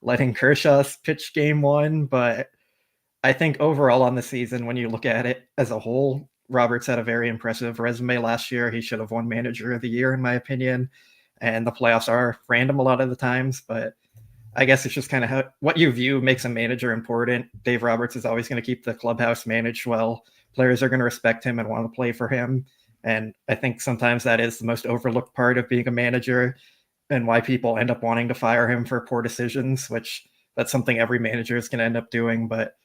letting Kershaw pitch game one. But I think overall on the season, when you look at it as a whole, Roberts had a very impressive resume last year. He should have won Manager of the Year, in my opinion. And the playoffs are random a lot of the times, but I guess it's just kind of what you view makes a manager important. Dave Roberts is always going to keep the clubhouse managed well. Players are going to respect him and want to play for him. And I think sometimes that is the most overlooked part of being a manager and why people end up wanting to fire him for poor decisions, which that's something every manager is going to end up doing. But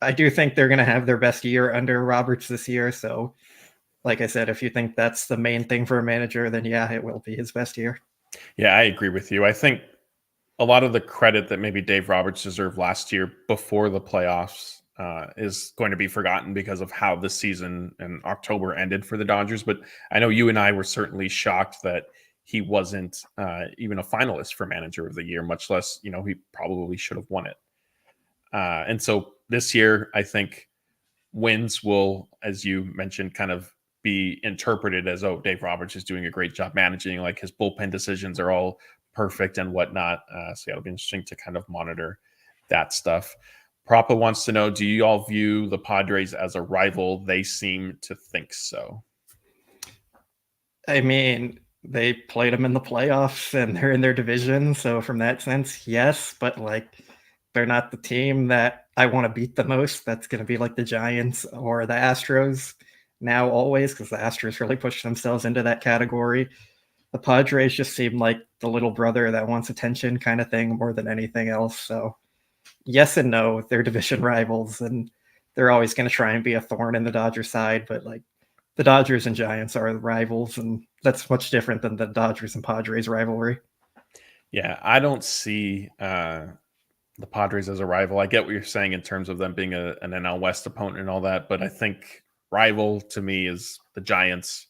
I do think they're going to have their best year under Roberts this year. So like I said, if you think that's the main thing for a manager, then yeah, it will be his best year. Yeah, I agree with you. I think a lot of the credit that maybe Dave Roberts deserved last year before the playoffs is going to be forgotten because of how the season in October ended for the Dodgers. But I know you and I were certainly shocked that he wasn't even a finalist for Manager of the Year, much less, he probably should have won it. And so this year, I think wins will, as you mentioned, kind of be interpreted as, oh, Dave Roberts is doing a great job managing, like his bullpen decisions are all perfect and whatnot. So it'll be interesting to kind of monitor that stuff. Propa wants to know, do you all view the Padres as a rival? They seem to think so. I mean, they played them in the playoffs and they're in their division. So from that sense, yes, but they're not the team that I want to beat the most. That's going to be like the Giants or the Astros now always, because the Astros really pushed themselves into that category. The Padres just seem like the little brother that wants attention kind of thing more than anything else. So yes and no, they're division rivals and they're always going to try and be a thorn in the Dodgers side, but the Dodgers and Giants are the rivals, and that's much different than the Dodgers and Padres rivalry. Yeah, I don't see the Padres as a rival. I get what you're saying in terms of them being an NL West opponent and all that, but I think rival to me is the Giants.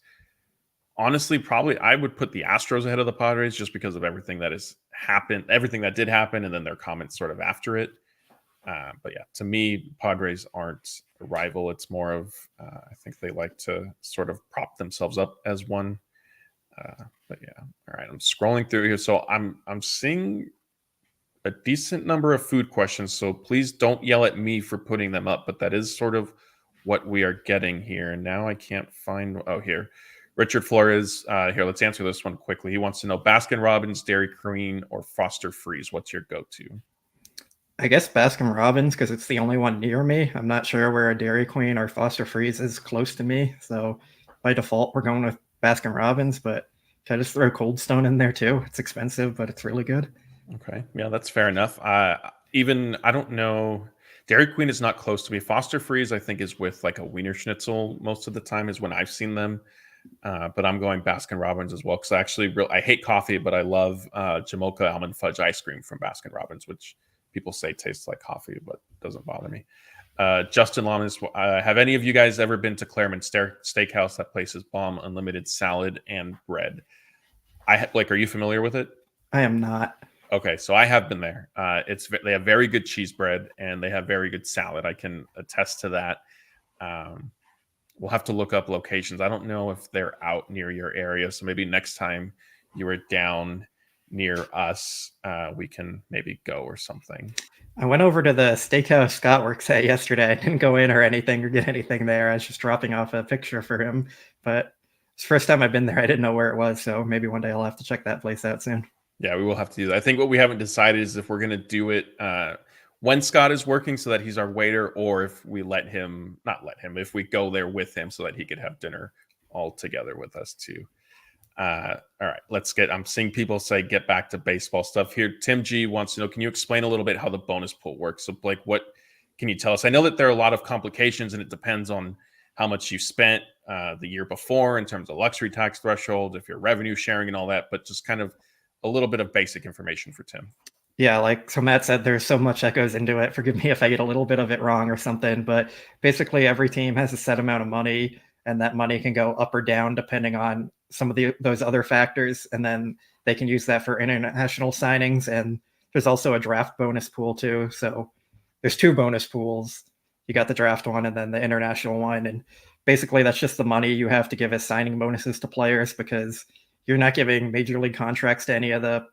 Honestly, probably I would put the Astros ahead of the Padres just because of everything that has happened, everything that did happen, and then their comments sort of after it. But yeah, to me, Padres aren't a rival. It's more of I think they like to sort of prop themselves up as one. But yeah, all right. I'm scrolling through here, so I'm seeing a decent number of food questions. So please don't yell at me for putting them up. But that is sort of what we are getting here. And now I can't find. Oh, here. Richard Flores, here, let's answer this one quickly. He wants to know Baskin Robbins, Dairy Queen, or Foster Freeze. What's your go-to? I guess Baskin Robbins, because it's the only one near me. I'm not sure where a Dairy Queen or Foster Freeze is close to me. So by default, we're going with Baskin Robbins, but can I just throw Cold Stone in there too? It's expensive, but it's really good. Okay. Yeah, that's fair enough. Even, I don't know. Dairy Queen is not close to me. Foster Freeze, I think, is with like a Wiener Schnitzel most of the time is when I've seen them. But I'm going Baskin Robbins as well because I hate coffee, but I love Jamocha almond fudge ice cream from Baskin Robbins, which people say tastes like coffee, but doesn't bother me. Justin Lamas, have any of you guys ever been to Claremont Steakhouse? That place is bomb, unlimited salad and bread. Are you familiar with it? I am not. Okay, so I have been there. They have very good cheese bread and they have very good salad. I can attest to that. We'll have to look up locations. I don't know if they're out near your area. So maybe next time you are down near us, we can maybe go or something. I went over to the steakhouse Scott works at yesterday. I didn't go in or anything or get anything there. I was just dropping off a picture for him. But it's the first time I've been there. I didn't know where it was. So maybe one day I'll have to check that place out soon. Yeah, we will have to do that. I think what we haven't decided is if we're going to do it when Scott is working so that he's our waiter, or if we if we go there with him so that he could have dinner all together with us too. All right, I'm seeing people say get back to baseball stuff here. Tim G wants to know, can you explain a little bit how the bonus pool works? So Blake, what can you tell us? I know that there are a lot of complications and it depends on how much you spent the year before in terms of luxury tax threshold, if you're revenue sharing and all that, but just kind of a little bit of basic information for Tim. Yeah, so Matt said, there's so much that goes into it. Forgive me if I get a little bit of it wrong or something, but basically every team has a set amount of money, and that money can go up or down depending on some of those other factors, and then they can use that for international signings. And there's also a draft bonus pool too. So there's two bonus pools. You got the draft one and then the international one, and basically that's just the money you have to give as signing bonuses to players, because you're not giving major league contracts to any of the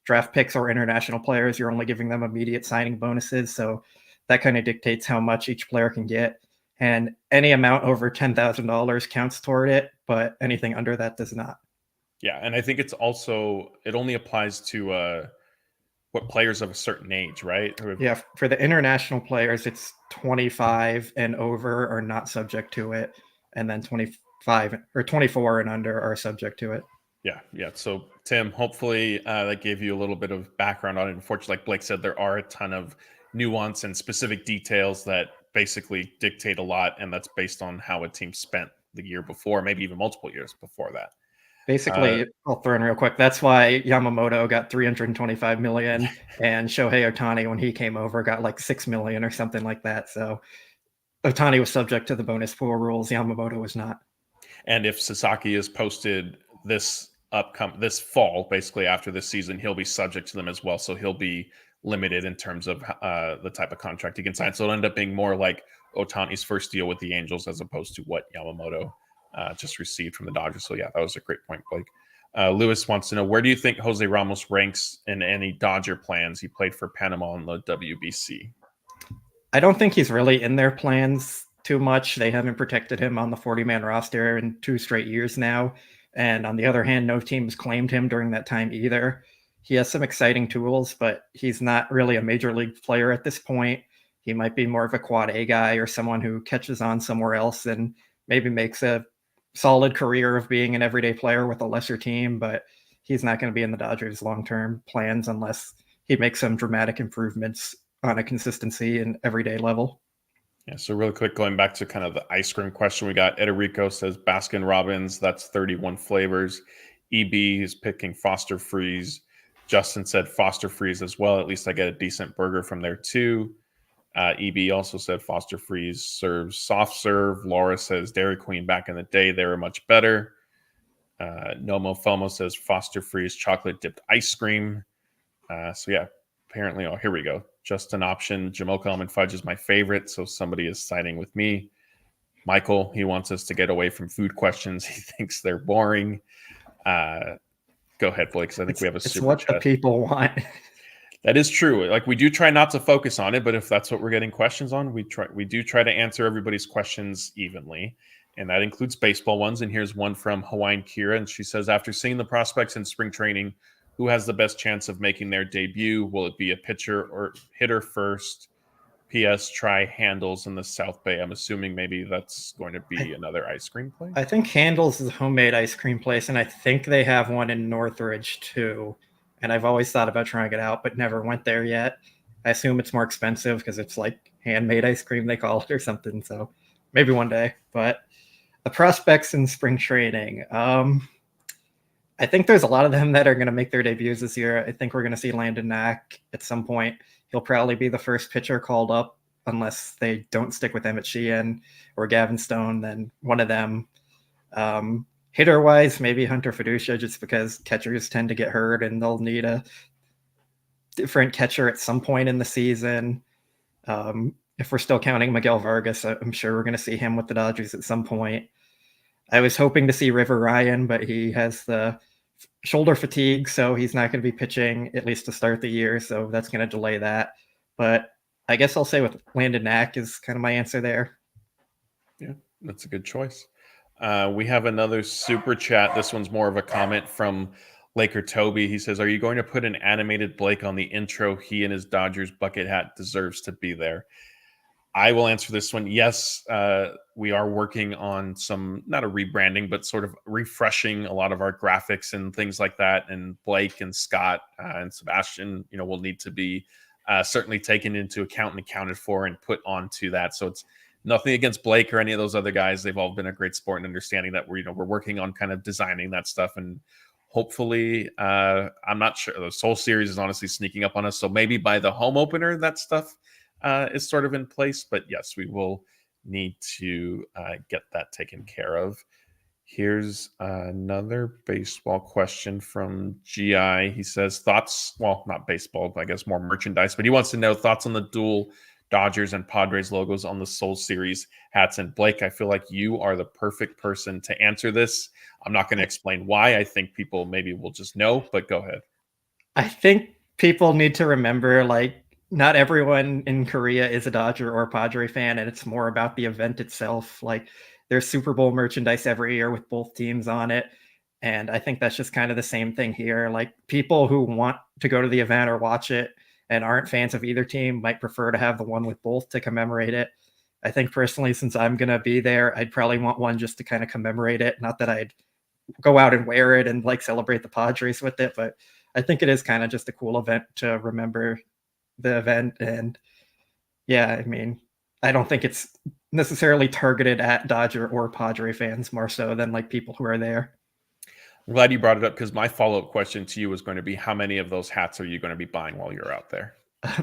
draft picks or international players. You're only giving them immediate signing bonuses. So that kind of dictates how much each player can get. And any amount over $10,000 counts toward it, but anything under that does not. Yeah, and I think it only applies to what players of a certain age, right? Yeah, for the international players, it's 25 and over are not subject to it, and then 25 or 24 and under are subject to it. Yeah. So, Tim, hopefully that gave you a little bit of background on it. Unfortunately, like Blake said, there are a ton of nuance and specific details that basically dictate a lot, and that's based on how a team spent the year before, maybe even multiple years before that. Basically, I'll throw in real quick. That's why Yamamoto got $325 million, and Shohei Ohtani, when he came over, got like $6 million or something like that. So Ohtani was subject to the bonus pool rules. Yamamoto was not. And if Sasaki is posted this fall, basically after this season, he'll be subject to them as well. So he'll be limited in terms of the type of contract he can sign. So it'll end up being more like Ohtani's first deal with the Angels as opposed to what Yamamoto just received from the Dodgers. So yeah, that was a great point, Blake. Lewis wants to know, where do you think Jose Ramos ranks in any Dodger plans? He played for Panama in the WBC. I don't think he's really in their plans too much. They haven't protected him on the 40-man roster in 2 straight years now. And on the other hand, no teams claimed him during that time either. He has some exciting tools, but he's not really a major league player at this point. He might be more of a quad A guy or someone who catches on somewhere else and maybe makes a solid career of being an everyday player with a lesser team, but he's not going to be in the Dodgers' long-term plans unless he makes some dramatic improvements on a consistency and everyday level. Yeah, so really quick, going back to kind of the ice cream question we got, Ederico says Baskin Robbins, that's 31 flavors. EB is picking Foster Freeze. Justin said Foster Freeze as well. At least I get a decent burger from there too. EB also said Foster Freeze serves soft serve. Laura says Dairy Queen back in the day, they were much better. Nomo Fomo says Foster Freeze chocolate dipped ice cream. So yeah, apparently, oh, here we go. Just an option. Jamocha almond fudge is my favorite, so somebody is siding with me. Michael, he wants us to get away from food questions. He thinks they're boring. Go ahead, Blake, because I think we have a super what chat. The people want. That is true. Like, we do try not to focus on it, but if that's what we're getting questions on, we do try to answer everybody's questions evenly, and that includes baseball ones. And here's one from Hawaiian Kira, and she says, after seeing the prospects in spring training, who has the best chance of making their debut? Will it be a pitcher or hitter first? P.S. Try Handles in the South Bay. I'm assuming maybe that's going to be another ice cream place. I think Handles is a homemade ice cream place, and I think they have one in Northridge too. And I've always thought about trying it out, but never went there yet. I assume it's more expensive because it's like handmade ice cream, they call it, or something. So maybe one day. But the prospects in spring training, I think there's a lot of them that are going to make their debuts this year. I think we're going to see Landon Knack at some point. He'll probably be the first pitcher called up unless they don't stick with Emmett Sheehan or Gavin Stone, then one of them. Hitter-wise, maybe Hunter Fiducia, just because catchers tend to get hurt and they'll need a different catcher at some point in the season. If we're still counting Miguel Vargas, I'm sure we're going to see him with the Dodgers at some point. I was hoping to see River Ryan, but he has the shoulder fatigue, so he's not going to be pitching at least to start the year, so that's going to delay that. But I guess I'll say with Landon Knack is kind of my answer there. Yeah, that's a good choice. We have another super chat. This one's more of a comment from Laker Toby. He says, are you going to put an animated Blake on the intro? He and his Dodgers bucket hat deserves to be there. I will answer this one. Yes, we are working on some, not a rebranding, but sort of refreshing a lot of our graphics and things like that. And Blake and Scott and Sebastian, will need to be certainly taken into account and accounted for and put onto that. So it's nothing against Blake or any of those other guys. They've all been a great sport and understanding that we're working on kind of designing that stuff. And hopefully, I'm not sure. The Soul Series is honestly sneaking up on us. So maybe by the home opener, that stuff is sort of in place, but yes, we will need to get that taken care of. Here's another baseball question from GI. He says thoughts, well, not baseball, I guess more merchandise, but he wants to know thoughts on the dual Dodgers and Padres logos on the Soul Series hats. And Blake, I feel like you are the perfect person to answer this. I'm not going to explain why. I think people maybe will just know, but go ahead. I think people need to remember, not everyone in Korea is a Dodger or Padre fan, and it's more about the event itself. There's Super Bowl merchandise every year with both teams on it, and I think that's just kind of the same thing here. People who want to go to the event or watch it and aren't fans of either team might prefer to have the one with both to commemorate it. I think personally, since I'm going to be there, I'd probably want one just to kind of commemorate it. Not that I'd go out and wear it and celebrate the Padres with it, but I think it is kind of just a cool event to remember the event. And yeah, I mean, I don't think it's necessarily targeted at Dodger or Padre fans more so than people who are there. I'm glad you brought it up because my follow-up question to you was going to be, how many of those hats are you going to be buying while you're out there?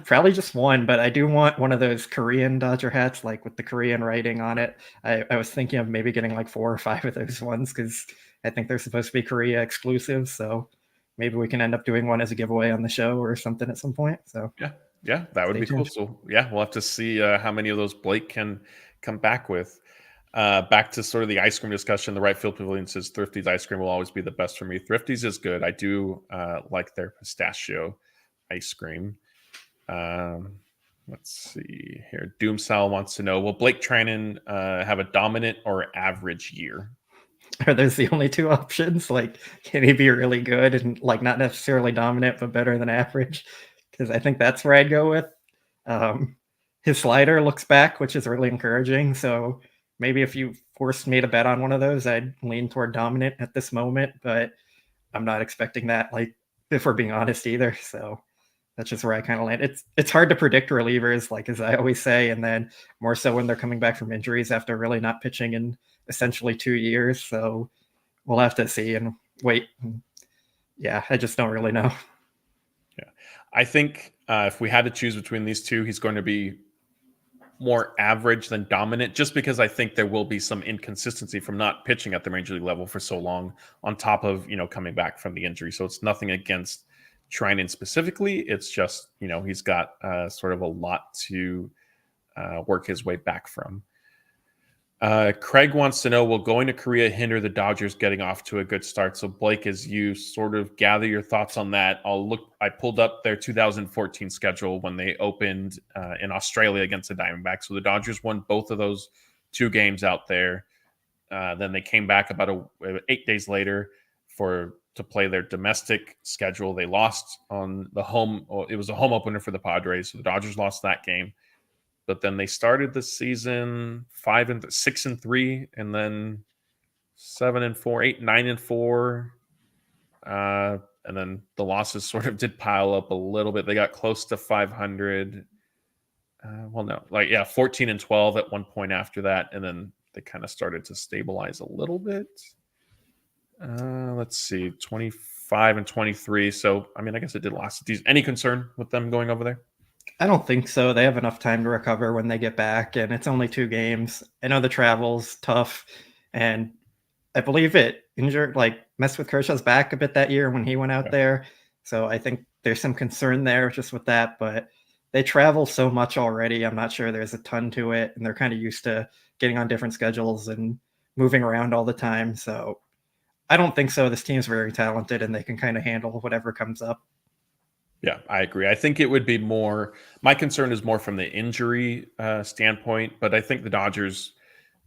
Probably just one, but I do want one of those Korean Dodger hats, with the Korean writing on it. I was thinking of maybe getting 4 or 5 of those ones because I think they're supposed to be Korea exclusive. So maybe we can end up doing one as a giveaway on the show or something at some point. So yeah, that would be cool. So yeah, we'll have to see how many of those Blake can come back with. Back to sort of the ice cream discussion. The right field pavilion says Thrifty's ice cream will always be the best for me. Thrifty's is good. I do like their pistachio ice cream. Let's see here. Doomsal wants to know, will Blake Trinan have a dominant or average year? Are those the only two options? Can he be really good and not necessarily dominant, but better than average? Because I think that's where I'd go with. His slider looks back, which is really encouraging. So maybe if you forced me to bet on one of those, I'd lean toward dominant at this moment, but I'm not expecting that, if we're being honest either. So that's just where I kind of land. It's hard to predict relievers, as I always say, and then more so when they're coming back from injuries after really not pitching in essentially 2 years. So we'll have to see and wait. Yeah, I just don't really know. I think if we had to choose between these two, he's going to be more average than dominant, just because I think there will be some inconsistency from not pitching at the major league level for so long, on top of coming back from the injury. So it's nothing against Trinan specifically. It's just he's got sort of a lot to work his way back from. Craig wants to know, will going to Korea hinder the Dodgers getting off to a good start? So Blake, as you sort of gather your thoughts on that, I pulled up their 2014 schedule when they opened in Australia against the Diamondbacks. So the Dodgers won both of those 2 games out there. Then they came back about 8 days later to play their domestic schedule. They lost on the home. It was a home opener for the Padres. So the Dodgers lost that game. But then they started the season 6-3, and then 7-4, 8-9-4, and then the losses sort of did pile up a little bit. They got close to 500. 14-12 at one point after that, and then they kind of started to stabilize a little bit. Let's see, 25-23. So I guess it did last. Any concern with them going over there? I don't think so. They have enough time to recover when they get back, and it's only 2 games. I know the travel's tough, and I believe it messed with Kershaw's back a bit that year when he went out there. So I think there's some concern there just with that, but they travel so much already. I'm not sure there's a ton to it, and they're kind of used to getting on different schedules and moving around all the time. So I don't think so. This team's very talented, and they can kind of handle whatever comes up. Yeah, I agree. I think it would be more, my concern is more from the injury standpoint, but I think the Dodgers,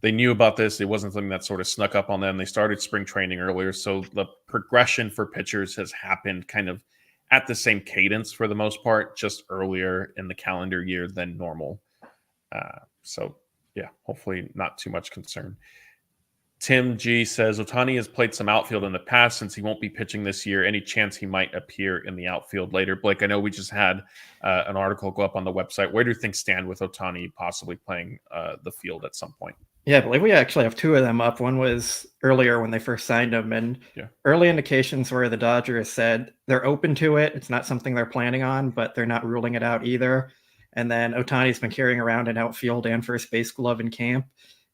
they knew about this. It wasn't something that sort of snuck up on them. They started spring training earlier. So the progression for pitchers has happened kind of at the same cadence for the most part, just earlier in the calendar year than normal. So yeah, hopefully not too much concern. Tim G says, Ohtani has played some outfield in the past. Since he won't be pitching this year, any chance he might appear in the outfield later? Blake, I know we just had an article go up on the website. Where do things stand with Ohtani possibly playing the field at some point? Yeah, I believe we actually have 2 of them up. One was earlier when they first signed him, and early indications where the Dodgers said they're open to it. It's not something they're planning on, but they're not ruling it out either. And then Ohtani's been carrying around an outfield and first base glove in camp.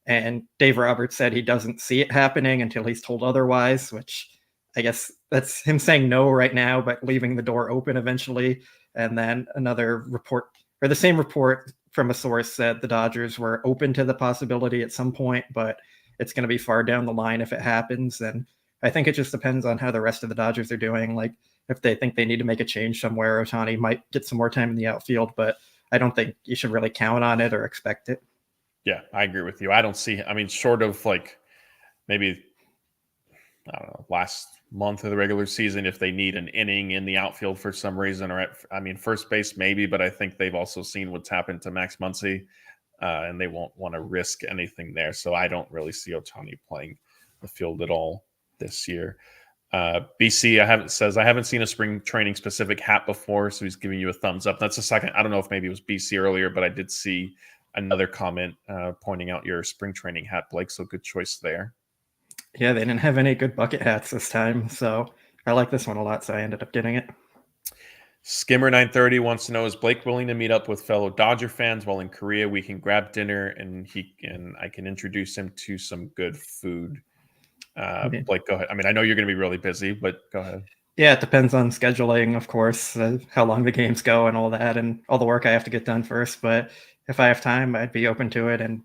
And Dave Roberts said he doesn't see it happening until he's told otherwise, which I guess that's him saying no right now, but leaving the door open eventually. And then another report, or the same report from a source, said the Dodgers were open to the possibility at some point, but it's going to be far down the line if it happens. And I think it just depends on how the rest of the Dodgers are doing. Like if they think they need to make a change somewhere, Ohtani might get some more time in the outfield, but I don't think you should really count on it or expect it. Yeah, I agree with you. I don't see, short of maybe, I don't know, last month of the regular season, if they need an inning in the outfield for some reason, or first base maybe, but I think they've also seen what's happened to Max Muncy, and they won't want to risk anything there. So I don't really see Ohtani playing the field at all this year. BC I haven't seen a spring training specific hat before, so he's giving you a thumbs up. That's the second. I don't know if maybe it was BC earlier, but I did see another comment pointing out your spring training hat, Blake. So good choice there. Yeah, they didn't have any good bucket hats this time, so I like this one a lot, so I ended up getting it. Skimmer 930 wants to know, is Blake willing to meet up with fellow Dodger fans while in Korea? We can grab dinner and I can introduce him to some good food. Blake, go ahead. I know you're going to be really busy, but go ahead. Yeah, it depends on scheduling, of course, how long the games go and all that, and all the work I have to get done first. But if I have time, I'd be open to it. And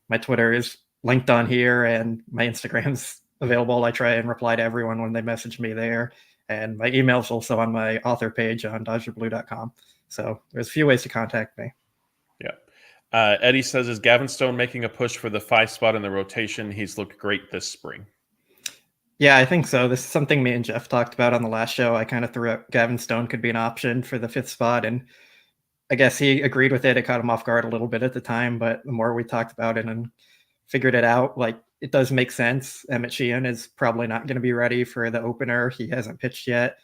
my Twitter is linked on here, and my Instagram's available. I try and reply to everyone when they message me there. And my email's also on my author page on DodgerBlue.com. So there's a few ways to contact me. Yeah. Eddie says, is Gavin Stone making a push for the 5 spot in the rotation? He's looked great this spring. Yeah, I think so. This is something me and Jeff talked about on the last show. I kind of threw out Gavin Stone could be an option for the 5th spot, and I guess he agreed with it. It caught him off guard a little bit at the time, but the more we talked about it and figured it out, it does make sense. Emmett Sheehan is probably not going to be ready for the opener. He hasn't pitched yet.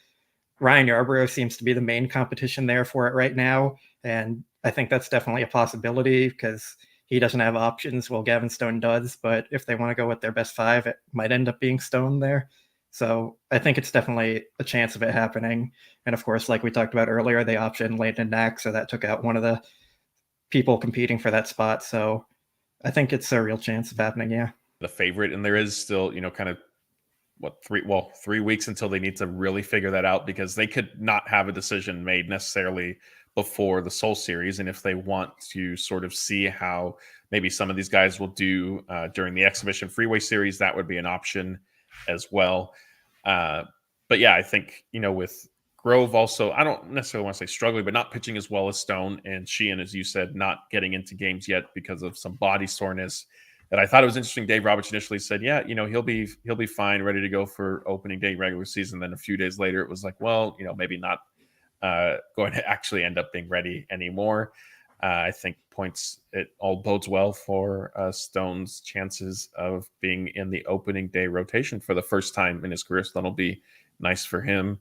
Ryan Yarbrough seems to be the main competition there for it right now, and I think that's definitely a possibility because he doesn't have options. Well, Gavin Stone does, but if they want to go with their best 5, it might end up being Stone there. So I think it's definitely a chance of it happening. And of course, like we talked about earlier, they optioned Landon Knack, so that took out one of the people competing for that spot. So I think it's a real chance of happening. Yeah. The favorite, and there is still, kind of 3 weeks until they need to really figure that out, because they could not have a decision made necessarily before the Seoul series. And if they want to sort of see how maybe some of these guys will do during the exhibition freeway series, that would be an option as well. But yeah, I think, with Grove also, I don't necessarily want to say struggling, but not pitching as well as Stone, and Sheehan, as you said, not getting into games yet because of some body soreness. That I thought it was interesting. Dave Roberts initially said, "Yeah, he'll be fine, ready to go for opening day regular season." Then a few days later, it was like, well, maybe not going to actually end up being ready anymore. I think it all bodes well for Stone's chances of being in the opening day rotation for the first time in his career. So that'll be nice for him.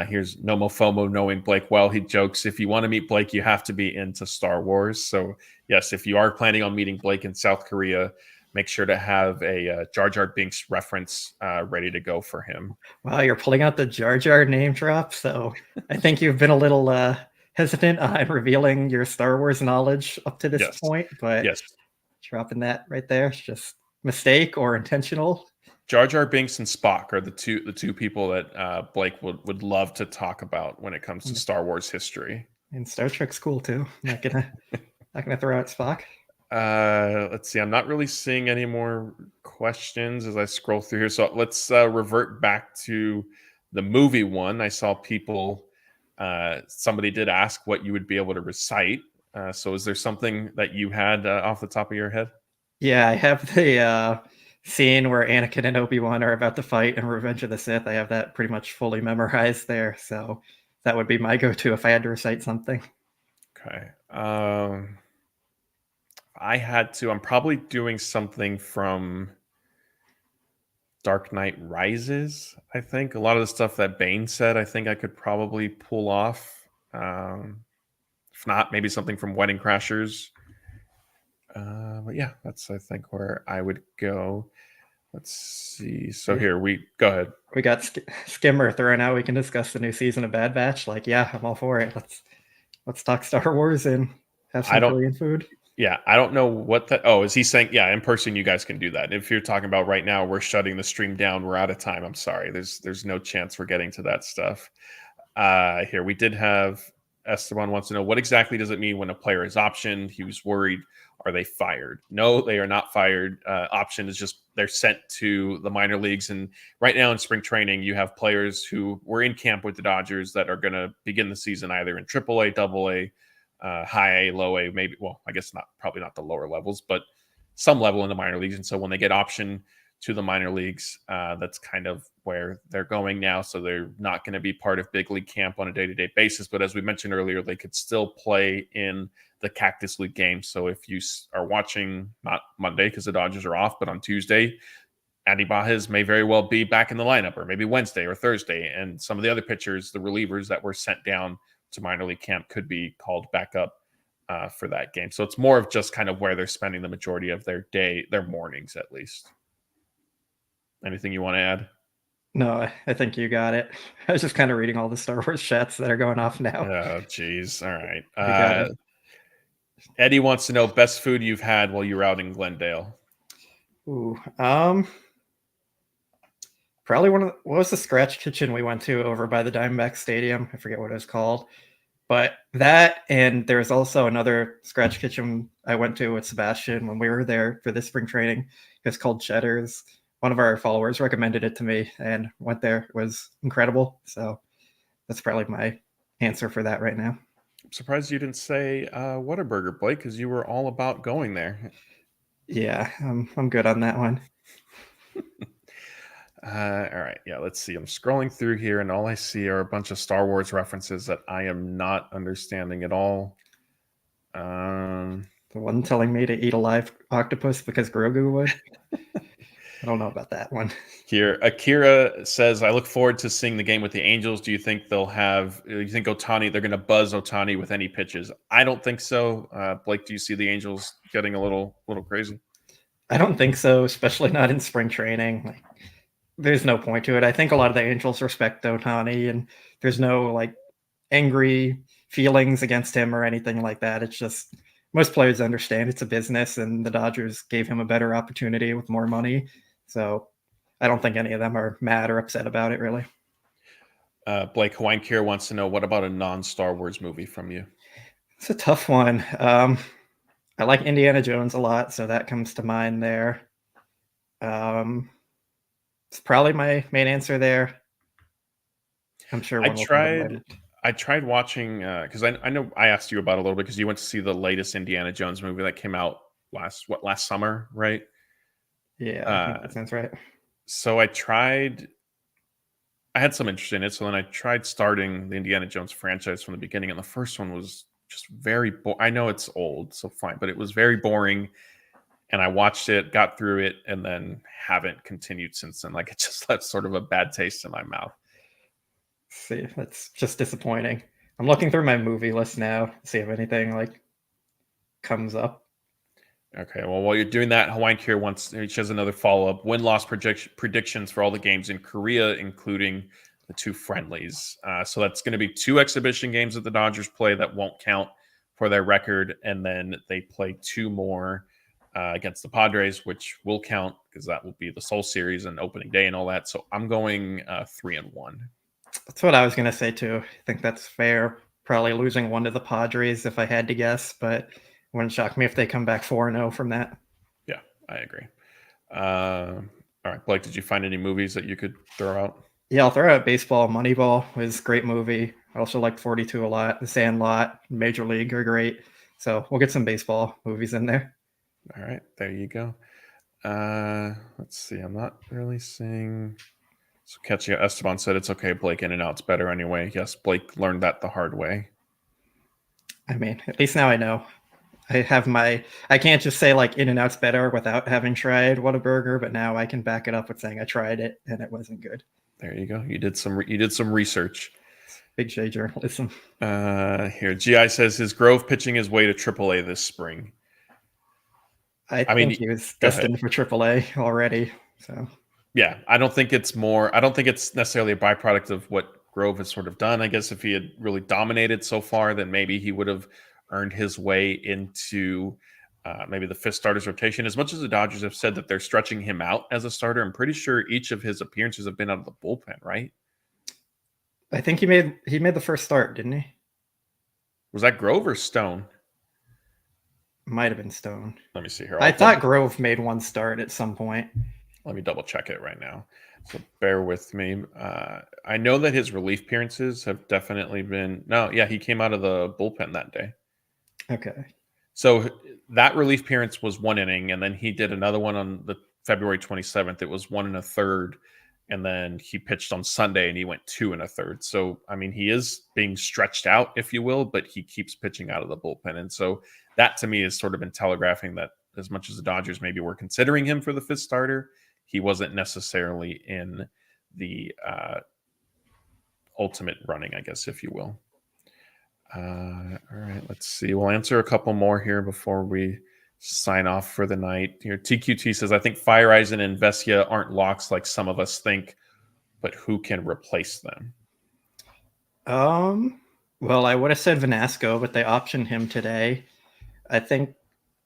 Here's Nomo FOMO knowing Blake well. He jokes, if you want to meet Blake, you have to be into Star Wars. So yes, if you are planning on meeting Blake in South Korea, make sure to have a Jar Jar Binks reference ready to go for him. Wow, you're pulling out the Jar Jar name drop. So I think you've been a little hesitant on revealing your Star Wars knowledge up to this point, but dropping that right there is just mistake or intentional. Jar Jar Binks and Spock are the two people that Blake would love to talk about when it comes to Star Wars history. And Star Trek's cool too. I'm not gonna throw out Spock. Let's see. I'm not really seeing any more questions as I scroll through here. So let's revert back to the movie one. I saw people. Somebody did ask what you would be able to recite. So is there something that you had off the top of your head? Yeah, I have the scene where Anakin and Obi-Wan are about to fight in Revenge of the Sith. I have that pretty much fully memorized there. So that would be my go-to if I had to recite something. Okay. I had to. I'm probably doing something from Dark Knight Rises. I think a lot of the stuff that Bane said, I think I could probably pull off. If not, maybe something from Wedding Crashers. But yeah, that's, I think, where I would go. Let's see. So here go ahead. We got Skimmer thrown out. We can discuss the new season of Bad Batch. Like, yeah, I'm all for it. Let's talk Star Wars and have some Korean food. Yeah, I don't know what that. Oh, is he saying? Yeah, in person, you guys can do that. If you're talking about right now, we're shutting the stream down. We're out of time. I'm sorry. There's no chance we're getting to that stuff. Here we did have Esteban wants to know, what exactly does it mean when a player is optioned? He was worried. Are they fired? No, they are not fired. Option is just they're sent to the minor leagues. And right now in spring training, you have players who were in camp with the Dodgers that are going to begin the season either in AAA, AA, high A, low A, maybe. Well, I guess probably not the lower levels, but some level in the minor leagues. And so when they get optioned to the minor leagues, that's kind of where they're going now. So they're not going to be part of big league camp on a day-to-day basis. But as we mentioned earlier, they could still play in the Cactus League game. So if you are watching, not Monday because the Dodgers are off, but on Tuesday, Andy Baez may very well be back in the lineup, or maybe Wednesday or Thursday. And some of the other pitchers, the relievers that were sent down to minor league camp, could be called back up for that game. So it's more of just kind of where they're spending the majority of their day, their mornings at least. Anything you want to add? No, I think you got it. I was just kind of reading all the Star Wars chats that are going off now. Oh, geez. All right. Eddie wants to know best food you've had while you were out in Glendale. Ooh, probably what was the scratch kitchen we went to over by the Diamondback Stadium? I forget what it was called. But that, and there's also another scratch kitchen I went to with Sebastian when we were there for this spring training. It's called Cheddar's. One of our followers recommended it to me and went there. It was incredible. So that's probably my answer for that right now. I'm surprised you didn't say Whataburger, Blake, because you were all about going there. Yeah, I'm good on that one. All right. Yeah, let's see. I'm scrolling through here, and all I see are a bunch of Star Wars references that I am not understanding at all. The one telling me to eat a live octopus because Grogu would. I don't know about that one. Here, Akira says, I look forward to seeing the game with the Angels. Do you think they're going to buzz Ohtani with any pitches? I don't think so. Blake, do you see the Angels getting a little crazy? I don't think so, especially not in spring training. there's no point to it. I think a lot of the Angels respect Ohtani, and there's no like angry feelings against him or anything like that. It's just most players understand it's a business, and the Dodgers gave him a better opportunity with more money. So I don't think any of them are mad or upset about it, really. Blake Hawaiian Kier wants to know, what about a non-Star Wars movie from you? It's a tough one. I like Indiana Jones a lot, so that comes to mind there. It's probably my main answer there. I'm sure one will come to mind. I tried watching because I know I asked you about it a little bit because you went to see the latest Indiana Jones movie that came out last summer, right? Yeah, I think that sounds right. So I had some interest in it. So then I tried starting the Indiana Jones franchise from the beginning, and the first one was just very I know it's old, so fine, but it was very boring. And I watched it, got through it, and then haven't continued since then. Like, it just left sort of a bad taste in my mouth. See, that's just disappointing. I'm looking through my movie list now to see if anything like comes up. Okay, well, while you're doing that, Hawaiian Kier she has another follow-up. Win-loss predictions for all the games in Korea, including the 2 friendlies. So that's going to be 2 exhibition games that the Dodgers play that won't count for their record, and then they play 2 more against the Padres, which will count because that will be the Seoul series and opening day and all that. So I'm going 3-1. That's what I was going to say too. I think that's fair. Probably losing 1 to the Padres if I had to guess, but it wouldn't shock me if they come back 4-0 from that. Yeah, I agree. All right, Blake, did you find any movies that you could throw out? Yeah, I'll throw out Baseball. Moneyball was a great movie. I also liked 42 a lot. The Sandlot, Major League are great. So we'll get some baseball movies in there. All right, there you go. Let's see. I'm not really seeing. So Ketchia Esteban said it's okay, Blake, in and out's better anyway. Yes, Blake learned that the hard way. I mean, at least now I know. I can't just say like in and out's better without having tried Whataburger, but now I can back it up with saying I tried it and it wasn't good. There you go. You did some research. Big J journalism. Here, GI says his Grove pitching his way to AAA this spring. I think he was destined for AAA already. So yeah, I don't think it's necessarily a byproduct of what Grove has sort of done. I guess if he had really dominated so far, then maybe he would have earned his way into maybe the 5th starter's rotation. As much as the Dodgers have said that they're stretching him out as a starter, I'm pretty sure each of his appearances have been out of the bullpen, right? I think he made the first start, didn't he? Was that Grove or Stone? Might have been Stone. Let me see here. I thought Grove made 1 start at some point. Let me double check it right now. So bear with me. I know that his relief appearances have definitely been. No, yeah, he came out of the bullpen that day. Okay. So that relief appearance was 1 inning, and then he did another one on the February 27th. It was 1 1/3, and then he pitched on Sunday, and he went 2 1/3. So, I mean, he is being stretched out, if you will, but he keeps pitching out of the bullpen. And so that, to me, has sort of been telegraphing that as much as the Dodgers maybe were considering him for the 5th starter, he wasn't necessarily in the ultimate running, I guess, if you will. All right, let's see. We'll answer a couple more here before we sign off for the night. Here, TQT says, I think Fire Eisen and Vesia aren't locks like some of us think, but who can replace them? Well, I would have said Vanasco, but they optioned him today. I think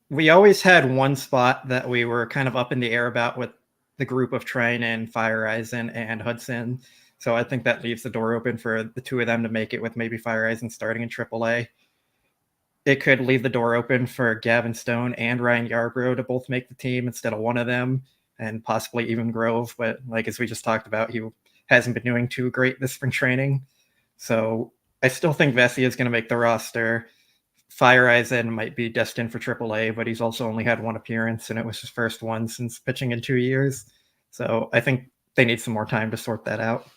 we always had one spot that we were kind of up in the air about with the group of Treinen, Fire Eisen, and Hudson. So I think that leaves the door open for the 2 of them to make it with maybe Fire Eisen starting in AAA. It could leave the door open for Gavin Stone and Ryan Yarbrough to both make the team instead of one of them, and possibly even Grove. But like as we just talked about, he hasn't been doing too great this spring training. So I still think Vesia is going to make the roster. Fire Eisen might be destined for AAA, but he's also only had 1 appearance, and it was his first one since pitching in 2 years. So I think they need some more time to sort that out.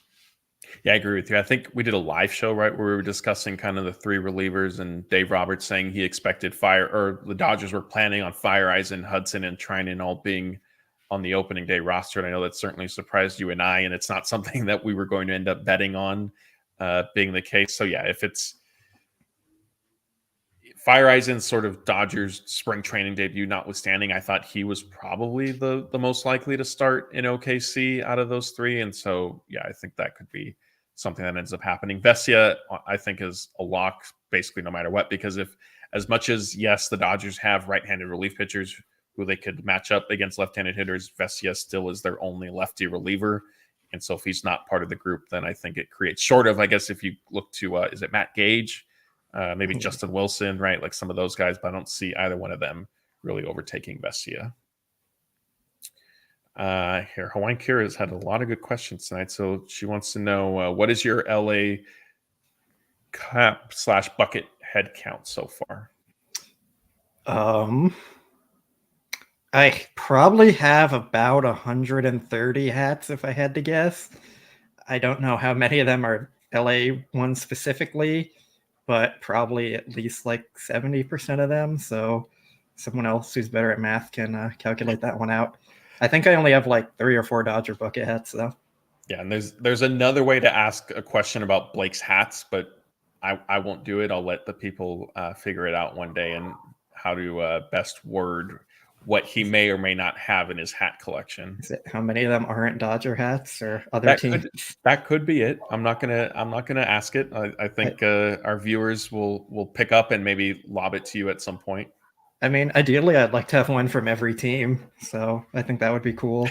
Yeah, I agree with you. I think we did a live show, right, where we were discussing kind of the 3 relievers, and Dave Roberts saying he expected the Dodgers were planning on Fire Eisen, Hudson, and Treinen all being on the opening day roster. And I know that certainly surprised you and I, and it's not something that we were going to end up betting on being the case. So yeah, if Fireisen's sort of Dodgers spring training debut notwithstanding, I thought he was probably the most likely to start in OKC out of those three. And so, yeah, I think that could be something that ends up happening. Vesia, I think, is a lock basically no matter what, because if, as much as, yes, the Dodgers have right-handed relief pitchers who they could match up against left-handed hitters, Vesia still is their only lefty reliever. And so if he's not part of the group, then I think it creates, short of, I guess, if you look to, is it Matt Gage? Maybe Justin Wilson, right? Like some of those guys, but I don't see either one of them really overtaking Vesia. Here, Hawaiian Kira has had a lot of good questions tonight. So she wants to know, what is your LA cap / bucket head count so far? I probably have about 130 hats if I had to guess. I don't know how many of them are LA ones specifically, but probably at least like 70% of them. So someone else who's better at math can calculate that one out. I think I only have like 3 or 4 Dodger bucket hats though. Yeah, and there's another way to ask a question about Blake's hats, but I won't do it. I'll let the people figure it out one day and how to best word what he may or may not have in his hat collection. Is it how many of them aren't Dodger hats or other teams? That could be it. I'm not gonna ask it. I think our viewers will pick up and maybe lob it to you at some point. I mean, ideally, I'd like to have one from every team, so I think that would be cool.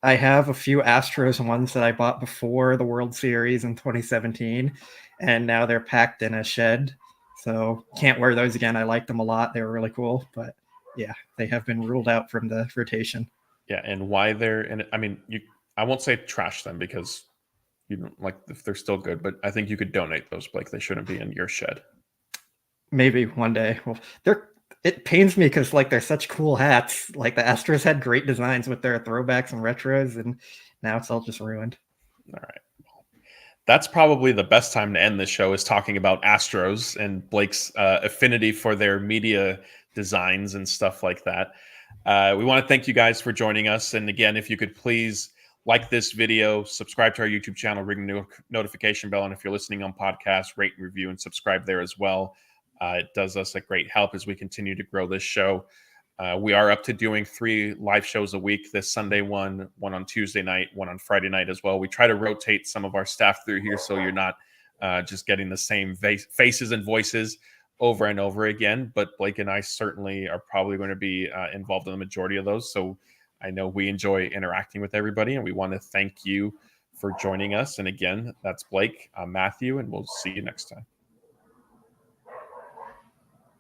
I have a few Astros ones that I bought before the World Series in 2017, and now they're packed in a shed, so can't wear those again. I liked them a lot. They were really cool, but yeah, they have been ruled out from the rotation. Yeah, and why they're, and I mean, I won't say trash them because you don't like if they're still good, but I think you could donate those, Blake. They shouldn't be in your shed. Maybe one day. Well, it pains me because like they're such cool hats. Like the Astros had great designs with their throwbacks and retros, and now it's all just ruined. All right. That's probably the best time to end this show, is talking about Astros and Blake's affinity for their media designs and stuff like that. We want to thank you guys for joining us. And again, if you could please like this video, subscribe to our YouTube channel, ring the notification bell. And if you're listening on podcast, rate and review and subscribe there as well. It does us a great help as we continue to grow this show. We are up to doing 3 live shows a week. This Sunday one on Tuesday night, one on Friday night as well. We try to rotate some of our staff through here so you're not just getting the same faces and voices over and over again. But Blake and I certainly are probably going to be involved in the majority of those. So I know we enjoy interacting with everybody, and we want to thank you for joining us. And again, that's Blake, I'm Matthew, and we'll see you next time.